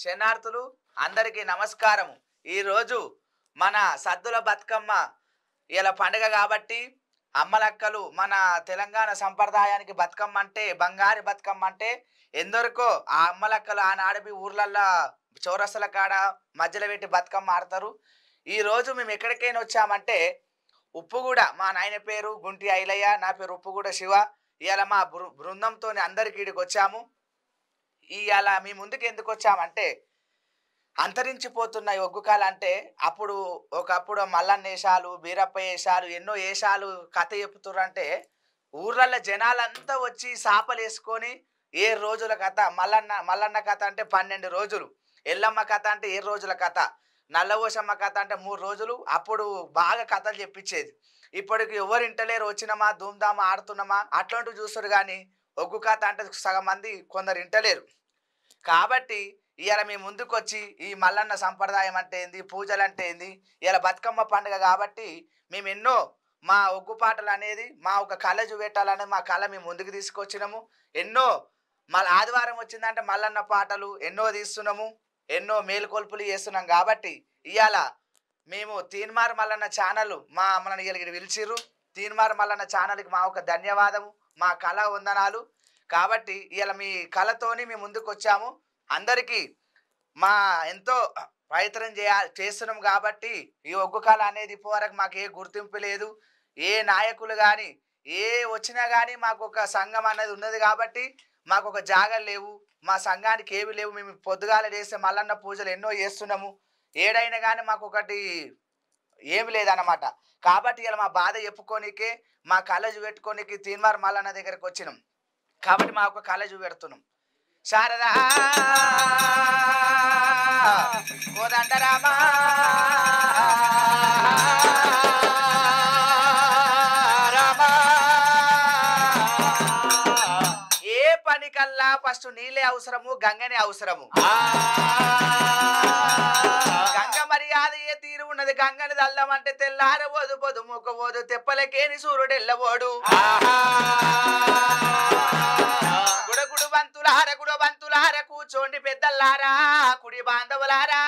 శరణార్థులు అందరికీ నమస్కారం. ఈరోజు మన సద్దుల బతుకమ్మ ఇలా పండుగ కాబట్టి అమ్మలక్కలు మన తెలంగాణ సంప్రదాయానికి బతుకమ్మ అంటే బంగారు బతుకమ్మ అంటే ఎందరికో ఆ అమ్మలక్కలు ఆనాడవి ఊర్లల్లో చౌరస్తల కాడ మధ్యలో పెట్టి బతుకమ్మ ఆడతారు. ఈరోజు మేము ఎక్కడికైనా వచ్చామంటే ఉప్పుగూడ, మా నాయన పేరు గుంటి ఐలయ్య, నా పేరు ఉప్పుగూడ శివ. ఇవాళ మా బృందంతో అందరికి ఈడికి వచ్చాము. ఇవాళ మీ ముందుకు ఎందుకు వచ్చామంటే అంతరించిపోతున్న ఒగ్గుకాలు అంటే ఒకప్పుడు మల్లన్న వేషాలు, బీరప్ప వేషాలు, ఎన్నో వేషాలు కథ చెప్తున్నారు. అంటే ఊర్లలో జనాలంతా వచ్చి సాపలు వేసుకొని 7 రోజుల కథ. మల్లన్న కథ అంటే 12 రోజులు, ఎల్లమ్మ కథ అంటే 7 రోజుల కథ, నల్లవోసమ్మ కథ అంటే 3 రోజులు. అప్పుడు బాగా కథలు చెప్పించేది. ఇప్పటికి ఎవరు ఇంటలేరు, వచ్చినామా ధూమ్ధామా ఆడుతున్నామా అట్లాంటివి చూస్తారు. కానీ ఒగ్గు కథ అంటే సగం మంది కొందరు ఇంటలేరు. కాబట్టి ఇవాళ మీ ముందుకు వచ్చి ఈ మల్లన్న సంప్రదాయం అంటే ఏంది, పూజలు అంటే ఏంది, ఇలా బతుకమ్మ పండుగ కాబట్టి మేము ఎన్నో మా ఒగ్గు పాటలు అనేది మా ఒక కళ చూపెట్టాలనేది మా కళ మేము ముందుకు తీసుకొచ్చినాము. ఎన్నో మళ్ళీ ఆదివారం వచ్చిందంటే మల్లన్న పాటలు ఎన్నో తీస్తున్నాము, ఎన్నో మేలుకొల్పులు చేస్తున్నాం. కాబట్టి ఇవాళ మేము తీన్మార్ మల్లన్న ఛానల్ మనని ఇక్కడికి పిలిచిర్రు. తీన్మార్ మల్లన్న ఛానల్కి మా ఒక ధన్యవాదము, మా కళ వందనాలు. కాబట్టి ఇవాళ మీ కళతోని మేము ముందుకు వచ్చాము. అందరికీ మా ఎంతో ప్రయత్నం చేస్తున్నాం. కాబట్టి ఈ ఒగ్గు కళ అనేది ఇప్పటివరకు మాకు ఏ గుర్తింపు లేదు. ఏ నాయకులు కానీ ఏ వచ్చినా కానీ మాకు ఒక సంఘం అనేది ఉన్నది. కాబట్టి మాకు ఒక జాగాలు లేవు, మా సంఘానికి ఏవి లేవు. మేము పొద్దుగాల చేసే మల్లన్న పూజలు ఎన్నో చేస్తున్నాము. ఏడైనా కానీ మాకు ఒకటి ఏమి లేదన్నమాట. కాబట్టి ఇలా మా బాధ చెప్పుకోనికే, మా కళ చూపెట్టుకోనికి తీన్మార్ మల్లన్న దగ్గరికి వచ్చినాం. కాబట్టి మా ఒక కళ చూపెడుతున్నాం. శారదా కోదండరామా ఏ పనికల్లా ఫస్ట్ నీళ్ళే అవసరము, గంగనే అవసరము. గంగ మర్యాద ఏ తీరు ఉన్నది. గంగని దల్లమంటే తెల్లారబోదు, పొదు మూకపోదు, తెప్పలకేని సూర్యుడు ఎల్లబోడు. గుడబంతులార కూర్చోండి పెద్దల్లారా, కుడి బాంధవులారా.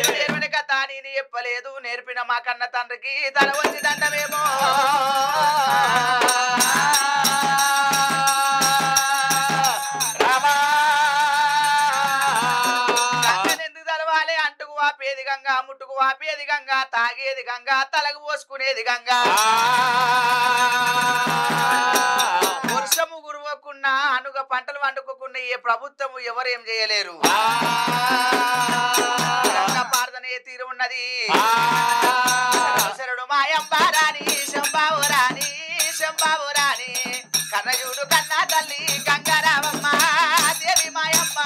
నేర్పిన కథ నేను చెప్పలేదు, నేర్పిన మా కన్న తండ్రికి తల వచ్చి దండమేమో. గంగనెందుకు తలవాలి? అంటుకు వాపేది గంగా, ముట్టుకు వాపేది గంగా, తాగేది గంగా, తలకు పోసుకునేది గంగా. వర్షము గురువకున్నా, అనుగ పంటలు వండుకోకుండా ఏ ప్రభుత్వము ఎవరేం చేయలేరు. పార్థనే తీరు ఉన్నది. శరుడు మాయంబారాని శంబావురాని శంబావురాని కన్నజూడు కన్నా తల్లి గంగారావమ్మ దేవి మాయమ్మ.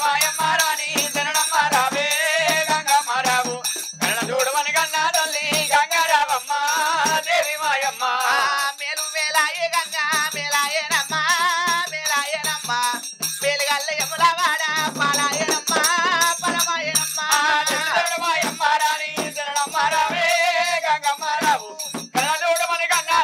మాయమ్మారాని శరణమ్మ రావే గంగమ్మ రావు, కన్నజూడమని కన్నా తల్లి గంగారావమ్మ దేవి మాయమ్మ. మేలు మేలాయే గంగా మేలాయేనమ్మ మేలాయేనమ్మ, మేలుగల్ల యములవాడ పాలాయేనమ్మ పరమాయేనమ్మ. మాయమ్మారాని శరణమ్మ రావే గంగమ్మ రావు, కన్నజూడమని కన్నా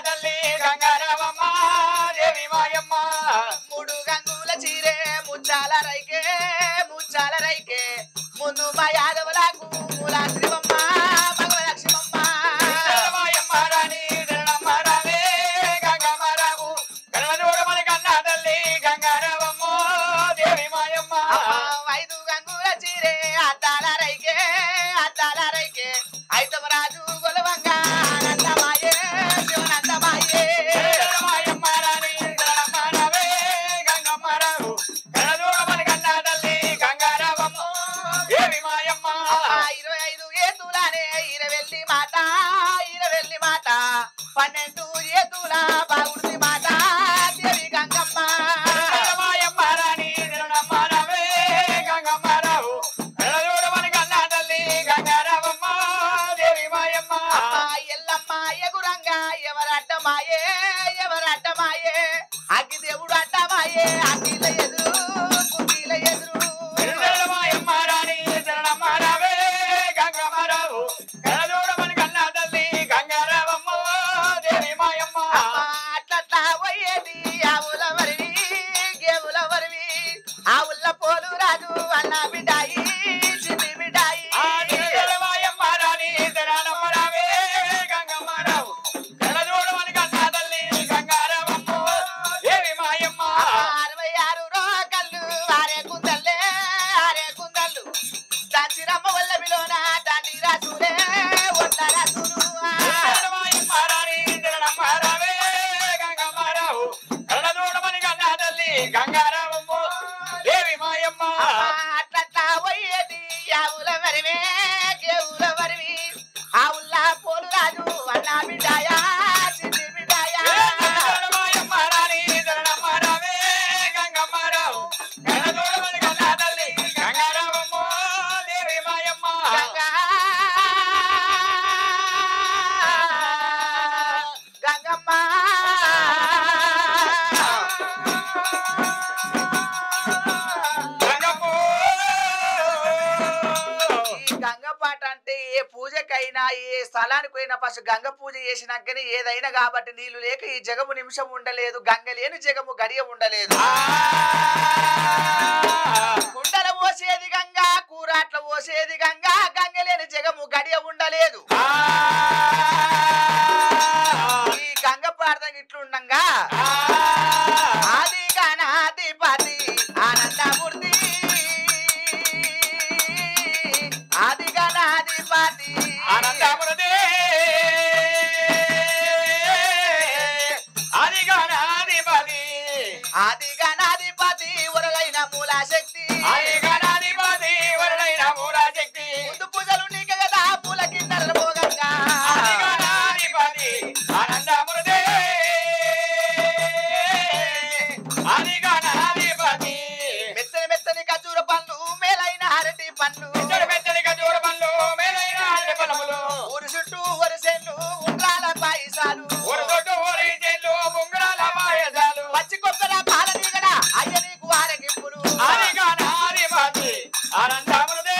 పొలానికి పోయిన ఫస్ట్ గంగ పూజ చేసినాకనే ఏదైనా కాబట్టి నీళ్లు లేక ఈ జగము నిమిషం ఉండలేదు, గంగ లేని జగము గడియ ఉండలేదు. కుండల పోసేది గంగా, కూరాట్ల పోసేది గంగా, గంగ లేని జగము గడియ ఉండలేదు. ఈ గంగ ప్రార్థన ఇట్లుండగా ఆది గణాధిపతి ఆనందమూర్తి, ఆది గణాధిపతి ఆనందమూర్తి, ఆది గణాధిపతి, ఆది గణాధిపతి వరలైన మూలాశక్తి, ఆది గణాధిపతి వరుడైన మూలాశక్తి, ముందు పూజలు నీకే కదా పూల కిన్నెల భోగంగా, ఆది గణాధిపతి ఆనందమూర్తి, ఆది గణాధిపతి, మెత్తని మెత్తని ఖర్జూర పండ్లు మేలైన అరటి పండ్లు, మెత్తడి మెత్తడి ఖర్జూర పండ్లు మేలైన అరటి ఫలములు, ఊరు చుట్టూ వరిసెళ్ళు ఉండ్రాల పాయసాలు, ఊరు తోట ఊరి చెల్లు ముంగళాల పాయసాలు, పచ్చి కొబ్బర పాల నీగడ అయ్య నీకు ఆరగింపులు, ఆది గణాధిపతి ఆనందమూర్తి,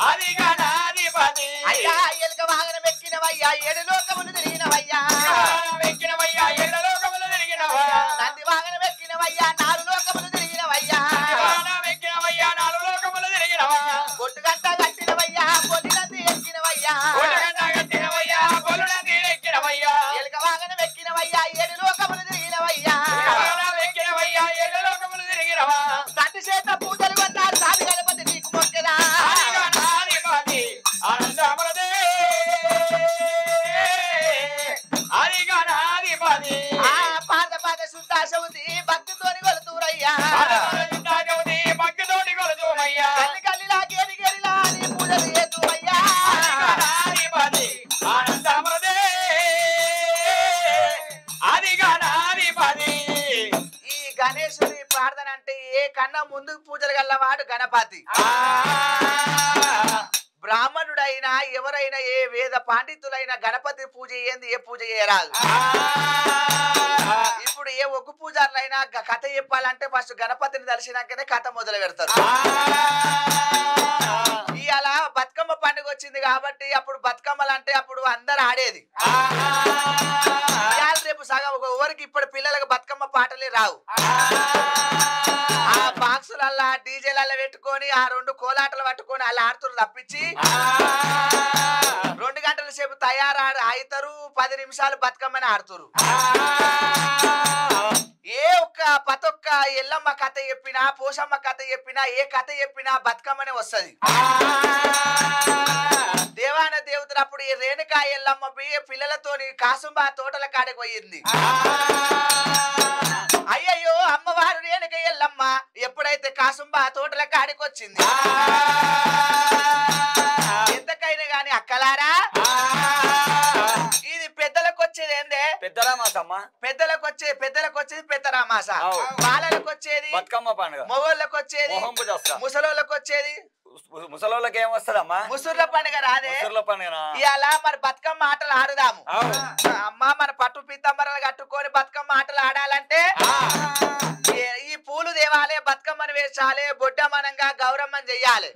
ఆది గణాధిపతి, అయ్యా ఎలుక వాహనం ఎక్కినవయ్యా, ఏడు లోకములు తిరిగినవయ్యా, వెక్కినవయ్యా ఏడ లోకములు తిరిగినవా, నంది వాహనం ఎక్కినవయ్యా, నాలుగు లోకములు తిరిగినవయ్యా, వెక్కినవయ్యా నాలుగు లోకములు తిరిగినవా, బొట్టు గంట కట్టినవయ్యా, పొలినంది ఎక్కినవయ్యా, ఒళ్ళగంట కట్టినవయ్యా పొలున తీరెక్కినవయ్యా, ఎలుక వాహనం ఎక్కినవయ్యా, ఏడు లోకములు తిరిగినవయ్యా, వెక్కినవయ్యా ఏడ లోకములు తిరిగినవా, తండ్రి చేత పూజలు కొన్నారు సాధు గణపతి నీకు మొక్కెదా, ఆది గణాధిపతి ఆనందమూర్తి, ఆది గణాధిపతి, ఆ పాద పాద శుద్ధ శౌతి భక్తితోని కొలుతూరయ్యా, జ్యోతి భక్తితోటి కొలుతుమయ్యా, కల్లి కల్లిలా గేరి గేరిలా నీ పూజలు చేతువయ్యా, గణాధిపతి ఆనందమూర్తి, ఆది గణాధిపతి, ఈ గణేశుని ప్రార్థన అంటే ఏ కన్నా ముందుకు పూజలు గల్లవాడు గణపతి. బ్రాహ్మణుడైనా ఎవరైనా ఏ వేద పాండితులైనా గణపతి పూజ ఏంది ఏ పూజ చేయరాదు. ఇప్పుడు ఏ ఒగ్గు పూజారులైనా కథ చెప్పాలంటే ఫస్ట్ గణపతిని దర్శనాకనే కథ మొదలు పెడతారు. ఇవాళ బతుకమ్మ పండుగ వచ్చింది కాబట్టి అప్పుడు బతుకమ్మలు అంటే అప్పుడు అందరు ఆడేది. ఇవాళ రేపు సగం ఎవరికి ఇప్పుడు పిల్లలకు బతుకమ్మ పాటలే రావు. ఆ బాక్సులల్లా డీజేలల్లా పెట్టుకొని ఆ రెండు కోలాటలు పట్టుకొని అలా ఆడుతురు తప్పించి 2 గంటల సేపు తయారు అవుతారు, 10 నిమిషాలు బతుకమ్మని ఆడుతురు. ఏ ఒక్క పతొక్క ఎల్లమ్మ కథ చెప్పినా పోషమ్మ కథ చెప్పినా ఏ కథ చెప్పినా బతుకమ్మనే వస్తది. దేవాన దేవతలు అప్పుడు ఈ రేణుకా ఎల్లమ్మ పిల్లలతోని కాసుంబా తోటల కాడికి పోయింది. అయ్యయ్యో అమ్మవారు రేణుక ఎల్లమ్మ ఎప్పుడైతే కాసుంబా తోటల కాడికి వచ్చింది, ఎంతకైనా గాని అక్కలారా ఇది పెద్దలకు వచ్చేది ఏందే పెద్దరామాసమ్మ, పెద్దలకు వచ్చేది పెద్దరామాస, బాలలకు వచ్చేది బతుకమ్మ పండుగ, మొగోళ్ళకి వచ్చేది మొహంపు దసరా, ముసలోళ్ళకి వచ్చేది ముసలోళ్ళకి ఏమొస్తుందమ్మా ముసుర్ల పండుగ రాదే. ముసళ్ళ పండుగ ఇవాళ మరి బతుకమ్మ ఆటలు ఆడుదాము. అమ్మ మన పట్టు పీతాంబరాలు కట్టుకొని బతుకమ్మ ఆటలు ఆడాలంటే ఈ పూలు దేవాలే, బతుకమ్మని వేసాలి, బొడ్డమనంగా గౌరమ్మని చెయ్యాలి.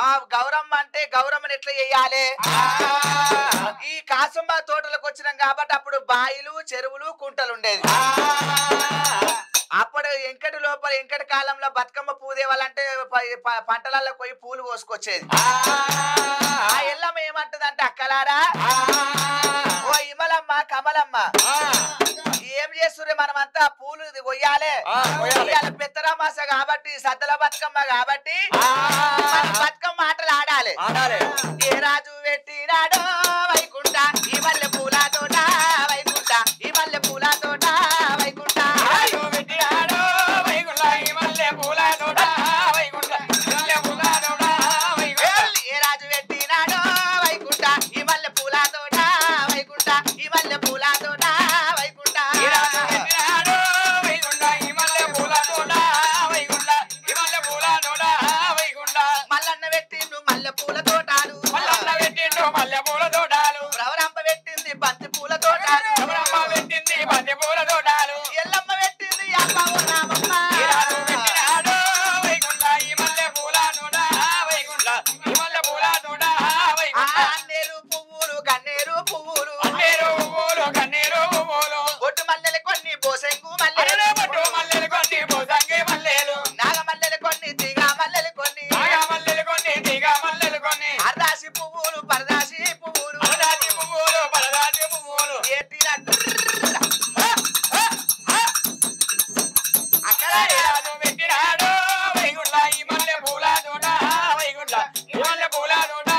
ఆ గౌరమ్మ అంటే గౌరమ్మని ఎట్లా చెయ్యాలి? ఈ కాసుంబ తోటలకు వచ్చినాం కాబట్టి అప్పుడు బాయిలు చెరువులు కుంటలు ఉండేది. అప్పుడు ఎంకటి లోపల ఎంకటి కాలంలో బతుకమ్మ పూదేవాలంటే పంటలలో పోయి పూలు కోసుకొచ్చేది. ఆ ఎల్లమ్మ ఏమంటదంటే అక్కలారా ఓ ఇమలమ్మ కమలమ్మ ఏం చేస్తుర్రే మనమంతా పూలు కొయ్యాలి, పెత్తరామాస కాబట్టి సద్దల బతుకమ్మ కాబట్టి బతుకమ్మ ఆటలు ఆడాలి. ఏ రాజు పెట్టినాడో వైకుంఠ ఈ మల్లె పూల తోట వైకుంఠ ఈ మల్లె పూల తోట వైకుంఠ ఏ రాజు పెట్టినాడో వైకుంఠ ఈ మల్లె పూల తోట వైకుంఠ ఈ మల్లె పూల తోట వైకుంఠ మల్లన్న పెట్టిండు మల్లె పూల తోటాలు మల్లె పూల తోటాలు పువ్వులు కన్నీరు పువ్వులు కన్నీరు పువ్వులు బొట్టు మల్లెలు కొన్ని బోసెంగు మల్లెలు బొట్టు మల్లెలు కొన్ని పోసంగి మల్లెలు నాగ మల్లెలు కొన్ని తీగ మల్లెలు కొన్ని నాగ మల్లెలు కొన్ని తీగ మల్లెలు కొన్ని అర్దాసి పువ్వులు పరదాసి పువ్వులు పరదాసి పువ్వులు పరదాసి పువ్వులు అక్కడ రాజు పెట్టినాడు వైగుండ ఈ మల్లె పూల తోట వైగుండ ఈ మల్లె పూల తోట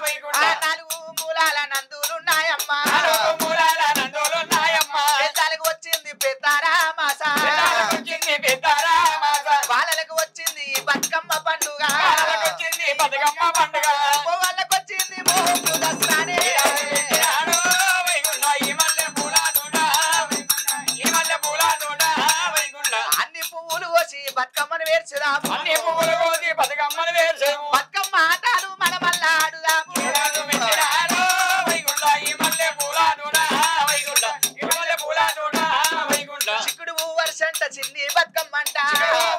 వైగుండ నాలుగు మూలాల నందులున్నాయమ్మా నాలుగు మూలాల నందులున్నాయమ్మా పెద్దాలకు వచ్చింది పెద్దారామాస వచ్చింది పెద్దారామాస వాళ్ళకు వచ్చింది బతుకమ్మ పండుగ వాళ్ళకు వచ్చింది బతుకమ్మ పండుగ వాళ్ళకు వచ్చింది మోహపు దసరానే పెట్టినాడు వైగుండ ఈ మల్లె పూల తోట ఈ మల్లె పూల తోట వైగుండ అన్ని పువ్వులు కోసి బతుకమ్మను వేర్చుదాము అన్ని పువ్వులు కోసి బతుకమ్మను వేర్చాము బతుకమ్మ ఆటలు మన మళ్ళా ఆడుదాము రాజు పెట్టినాడు వైగుండ ఈ మల్లె పూల తోట వైగుండ ఈ మల్లె పూల తోట వైగుండ చిక్కుడు వర్షంట చిన్ని బతుకమ్మంట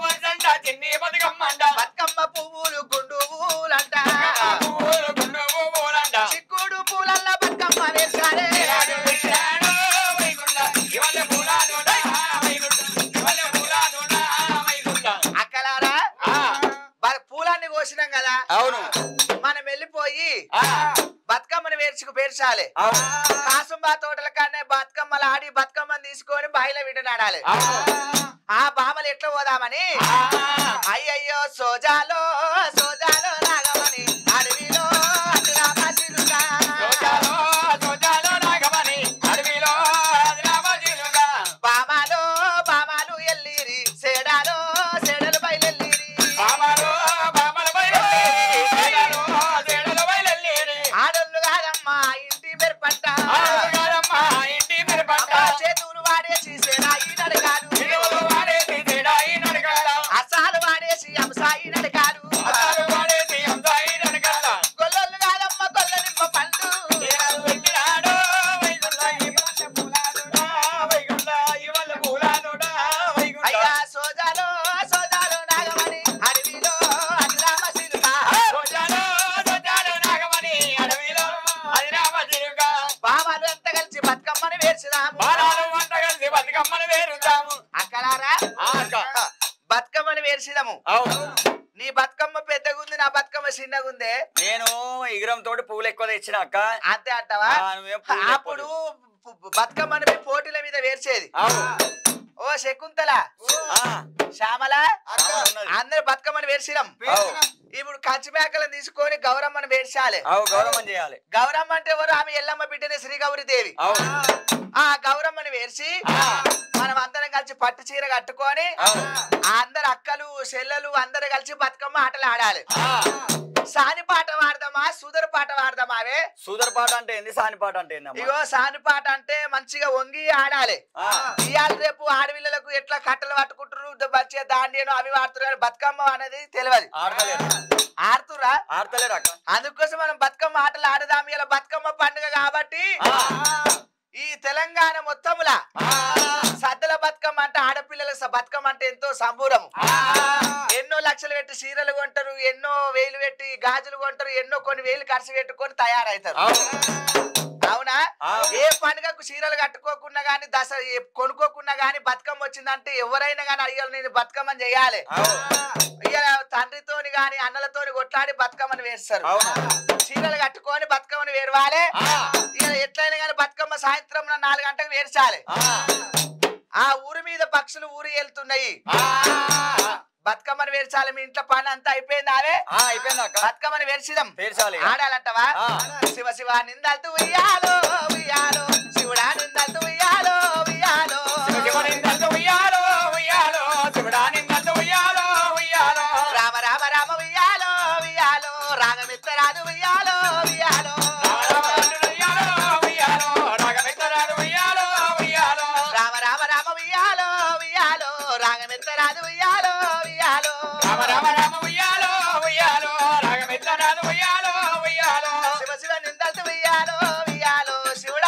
వంట చిన్ని బతుకమ్మంట బతుకమ్మ పువ్వులు గుండు పూలంట పువ్వులు గుండు పువ్వులంట చిక్కుడు పూలల్ల బతుకమ్మ వేసారే రాజు పెట్టినాడు వైగుండ ఈ మల్లె పూల తోట వైగుండ ఈ మల్లె పూల తోట వైగుండ అక్కలారా పూలన్నీ కోసినాం కదా అవును మనం వెళ్ళిపోయి ఆ బతుకమ్మను పేర్చాలి అవును కాసుంబా తోటల కానే బతుకమ్మలు ఆడి బతుకమ్మను తీసుకొని బాయిలో విడనాడాలి ఆ బామలు ఎట్లా పోదామని అయ్యయ్యో సోజాలో సోజాలో నాగమని అడవిలో రామశిలుగా సోజాలో సోజాలో నాగమని అడవిలో రామశిలుగా బామాలో బామాలు ఎల్లిరి సేడాలో సేడలు బయలెల్లిరి బామలు బామలు బయలుదేరి సేడలు సేడలు బయలుదేరి ఆడోళ్ళు కాదమ్మా ఇంటి మెరుపంట ఆడగారమ్మ ఇంటి మిరపంట చేతులు వాడేసి సేడాయి నడకాలు విలువలు వాడేసి సేడాయి నడకాల అసాలు వాడేసి అంసాయి నడకాలు అసలు వాడేసి అంతాయి నడకాల గొల్లలు కాదమ్మ గొల్ల నిమ్మ పండు ఏడు పెట్టినాడు వైగుండ ఈ మల్లె పూల తోట వైగుండ ఈ మల్లె పూల తోట వైగుండ అయ్యా సోజాలో సోజాలో నాగమని అడవిలో రామశిలుగా సోజాలో సోజాలో నాగమని అడవిలో అది రామశిలుగా బామాలు ఎంత కలిసి బతుకమ్మని వేర్చుదాము బాలాలు వంట కలిసి బతుకమ్మను వేరుతాము అక్కలారా అక్క బతుకమ్మని వేర్చిదాము అవును నీ బతుకమ్మ పెద్దగుంది నా బతుకమ్మ చిన్నగుందే నేను ఇగురం తోటి పువ్వులు ఎక్కువ తెచ్చిన అక్క అంతే అంటావా నువ్వేం పువ్వులు అప్పుడు బతుకమ్మని పోటీల మీద వేర్చేది ఓ శకుంతల శ్యామల అందరు బతుకమ్మని వేర్చినాం ఇప్పుడు కంచి మేకలను తీసుకొని గౌరమ్మను వేర్చాలి గౌరవం చేయాలి గౌరమ్మ అంటే ఎవరు ఆమె ఎల్లమ్మ బిడ్డనే శ్రీ గౌరీ దేవి ఆ గౌరమ్మని వేర్చి మనం అందరం కలిసి పట్టు చీర కట్టుకొని అందరు అక్కలు చెల్లెలు అందరు కలిసి బతుకమ్మ ఆటలు ఆడాలి సాని పాట వాడదామా సుదర పాట వాడదామా అవే సూదర్ పాట అంటే ఏంది సాని పాట అంటే ఏంది ఇగో సాని పాట అంటే మంచిగా వంగి ఆడాలి ఇవాళ రేపు ఆడపిల్లలకు ఎట్లా కట్టలు పట్టుకుంటారు మంచిగా దాండియను అవి వాడుతున్నారు బతుకమ్మ అనేది తెలియదు ఆడుతురా ఆడతలేరు అక్క అందుకోసం మనం బతుకమ్మ ఆటలు ఆడదాం ఇలా బతుకమ్మ పండుగ కాబట్టి ఈ తెలంగాణ మొత్తములా సద్దల బతుకమ్మ అంటే ఆడపిల్లల బతుకమ్మ అంటే ఎంతో సంబూరము ఎన్నో లక్షలు పెట్టి చీరలు కొంటారు ఎన్నో వేలు పెట్టి గాజులు కొంటారు ఎన్నో కొన్ని వేలు ఖర్చు పెట్టుకొని తయారవుతారు అవునా ఏ పండుగకు చీరలు కట్టుకోకుండా గానీ కొనుక్కోకుండా గానీ బతుకమ్మ వచ్చిందంటే ఎవరైనా గానీ అయ్యాలి నేను బతుకమ్మని చేయాలి ఇక తండ్రితోని గాని అన్నలతోని కొట్లాడి బతుకమ్మని వేస్తారు చీరలు కట్టుకొని బతుకమ్మని వేరవాలి ఇక ఎట్లయినా గానీ బతుకమ్మ సాయంత్రం 4 గంటలకు వేర్చాలి ఆ ఊరి మీద పక్షులు ఊరి వెళ్తున్నాయి బతుకమ్మని వేర్చాలి మీ ఇంట్లో పని అంతా అయిపోయింది అవే అయిపోయింది అక్క బతుకమ్మని వేర్చిదాం పేర్చాలి ఆడాలంటవా శివ శివ నిందల్తూ ఉయ్యాలో ఉయ్యాలో శివుడా నిందల్తూ ఉయ్యాలో ఉయ్యాలో ఉయ్యాలో ఉయ్యాలో శివుడా నిందల్తూ ఉయ్యాలో ఉయ్యాలో రామ రామ రామ ఉయ్యాలో ఉయ్యాలో రాగమిత్తరాదు ఉయ్యాలో ఉయ్యాలో రామ రామ రామ ఉయ్యాలో ఉయ్యాలో రాగమిత్తరాదు ఉయ్యాలో ఉయ్యాలో శివ శివ నిందల్తూ ఉయ్యాలో ఉయ్యాలో శివుడా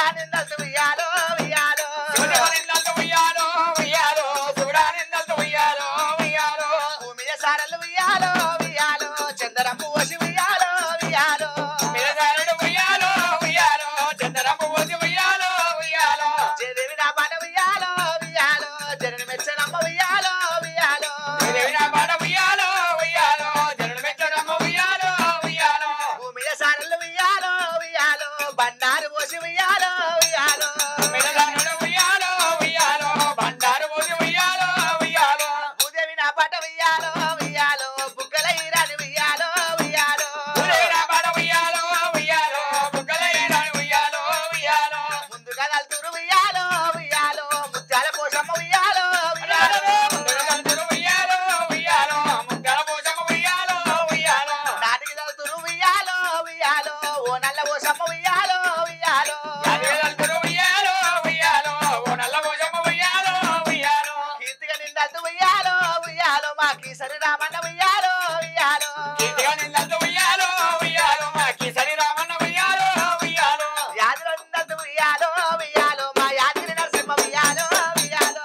కదల్తురు ఉయ్యాలో ఉయ్యాలో ముత్యాల పోషమ్మ ఉయ్యాలో ఉయ్యాలో నాటికి దల్తురు ఉయ్యాలో ఉయ్యాలో ఓ నల్ల పోషమ్మ ఉయ్యాలో ఉయ్యాలో కీర్తిగా నిందల్తు ఉయ్యాలో ఉయ్యాలో మా కీసరి రామన్న ఉయ్యాలో ఉయ్యాలో యాదిలో నిందల్తు ఉయ్యాలో ఉయ్యాలో మా యాదిరి నరసింహ ఉయ్యాలో ఉయ్యాలో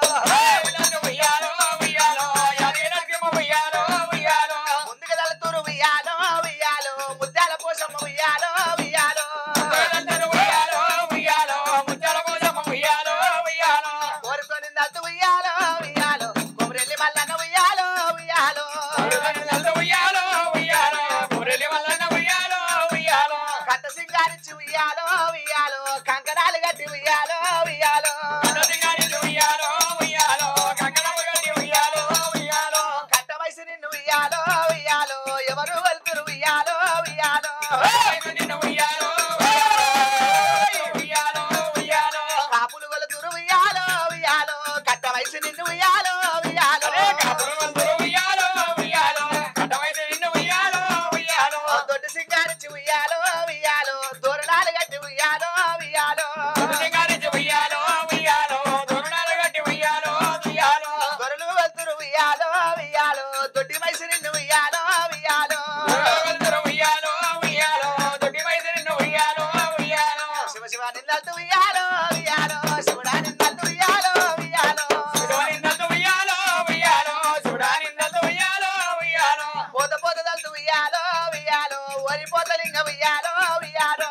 ముందుకు దళతురు ఉయ్యాలో ఉయ్యాలో ముత్యాల పోషమ్మ ఉయ్యాలో ఉయ్యాలో కోరుతో నిందల్తు ఉయ్యాలో ఉయ్యాలో కొమరెల్లి మల్లన్న ఉయ్యాలో ఉయ్యాలో కట్ట సింగారించి ఉయ్యాలో ఉయ్యాలో కంకణాలు గట్టి ఉయ్యాలో ఉయ్యాలో కట్ట వయసు నిన్ను ఉయ్యాలో ఉయ్యాలో ఎవరు వెళ్తురు ఉయ్యాలో ఉయ్యాలో కాపులు వెళ్తురు ఉయ్యాలో ఉయ్యాలో కట్ట వయసు నిన్ను ఉయ్యాలో ఉయ్యాలో దొడ్డు సింగారించి ఉయ్యాలో ఉయ్యాలో దూరణాలు గట్టి ఉయ్యాలో ఉయ్యాలో గొర్రెలు వెళ్తురు ఉయ్యాలో ఉయ్యాలో దొడ్డి వయసు నిన్ను ఉయ్యాలో ఉయ్యాలో శివ శివ నిందల్తు ఉయ్యాలో ఉయ్యాలో శివుడా నిందల్తు ఉయ్యాలో ఉయ్యాలో పోత పోత దల్తు ఉయ్యాలో ఉయ్యాలో వరి పోత లింగ ఉయ్యాలో ఉయ్యాలో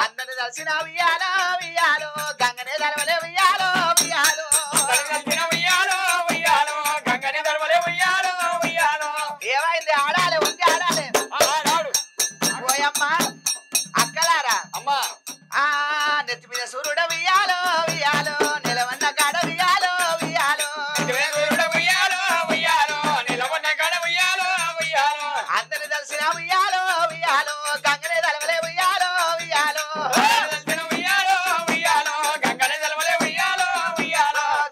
అందరిని దర్శన ఉయ్యాలో ఉయ్యాలో గంగనే దళవలే ఉయ్యాలో ఉయ్యాలో ఏమైంది ఆడాలి ఉంది ఆడాలి ఓయమ్మ అక్కలారా ఆ నెత్తి మీద సూర్యుడ ఉయ్యాలో ఉయ్యాలో నిలవన్న కాడ ఉయ్యాలో ఉయ్యాలో అందరిని దర్శన ఉయ్యాలో ఉయ్యాలో గంగనే దళవలే ఉయ్యాలో ఉయ్యాలో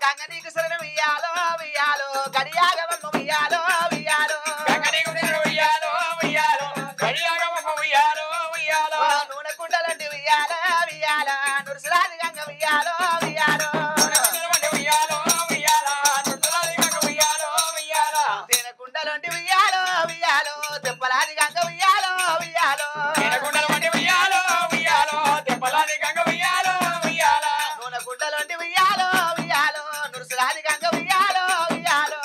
గంగ నీకు సరణ ఉయ్యాలో ఉయ్యాలో గడియాగమమ్మ ఉయ్యాలో ఉయ్యాలో నూనె కుండలండి ఉయ్యాలో ఉయ్యాల నురుసురాది గంగ ఉయ్యాలో ఉయ్యాలో తేనె కుండలండి ఉయ్యాలో ఉయ్యాలో తెప్పలాది గంగ ఉయ్యాలో ఉయ్యాలో నూనె కుండలండి ఉయ్యాలో ఉయ్యాలో నురుసురాది గంగ ఉయ్యాలో ఉయ్యాలో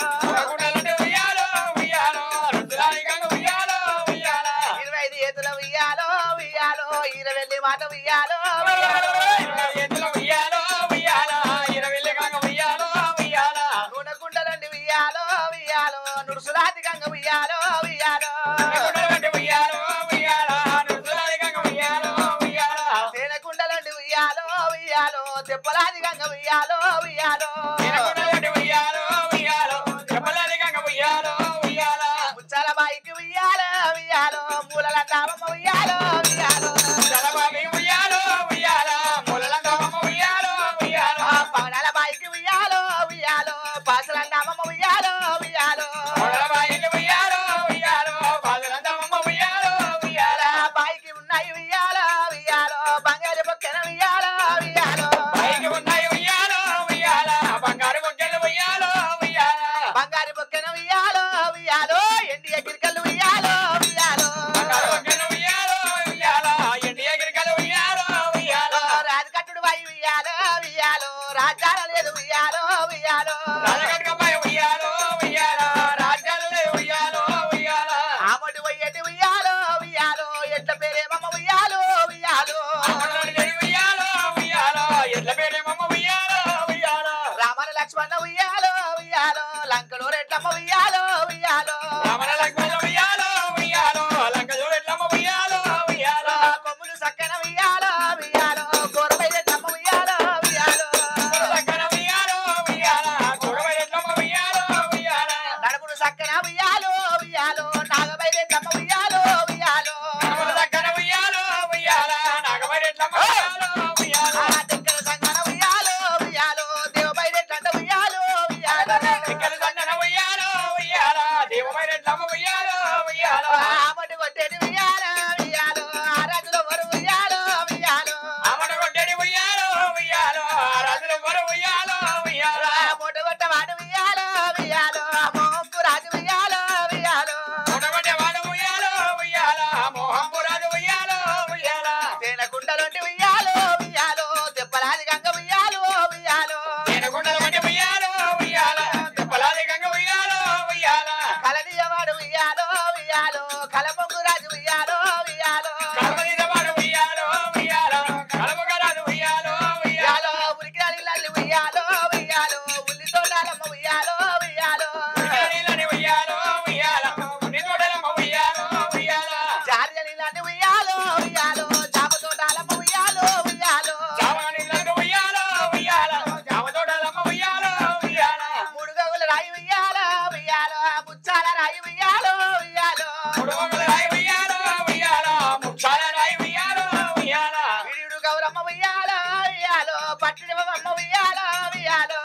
25 ఏతుల ఉయ్యాలో ఉయ్యాలో 20 మాట ఉయ్యాలో నూనె కుండలండి ఉయ్యాలో ఉయ్యాలో నురుసురాది గంగ ఉయ్యాలో ఉయ్యాలో తేనె కుండలండి ఉయ్యాలో ఉయ్యాలో తెప్పలాది గంగ ఉయ్యాలో ఉయ్యాలో ముచ్చాల బాయికి ఉయ్యాలో ఉయ్యాలో మూలల దామమ్మ ఉయ్యాలో ఉయ్యాలో పవనాల బాయికి ఉయ్యాలో ఉయ్యాలో పాసల దామమ్మ ఉయ్యాలో ఉయ్యాలో బాయికి ఉన్నాయి ఉయ్యాలో ఉయ్యాలో బంగారు బొక్కెన ఉయ్యాలో ఉయ్యాలో బంగారు బొగ్గలు ఉయ్యాలో బంగారు బొక్కెన ఉయ్యాలో ఉయ్యాలో ఎండి ఎగిరికల్లు ఉయ్యాలో ఉయ్యాలో రాజకట్టుడు బాయి ఉయ్యాలో ఉయ్యాలో రాజాల లేదు ఉయ్యాలో ఉయ్యాలో ఆమటి పోయేటి ఉయ్యాలో ఉయ్యాలో ఎట్ల పేరేమమ్మ ఉయ్యాలో ఉయ్యాలో రామన లక్ష్మణ ఉయ్యాలో ఉయ్యాలో లంకలో రెట్లమ్మ ఉయ్యాలో ఉయ్యాలో కొమ్ములు సక్కన ఉయ్యాలో ఉయ్యాలో గోరపై రెట్లమ్మ ఉయ్యాలో ఉయ్యాలో పట్టినవమ్మ ఉయ్యాలో ఉయ్యాలో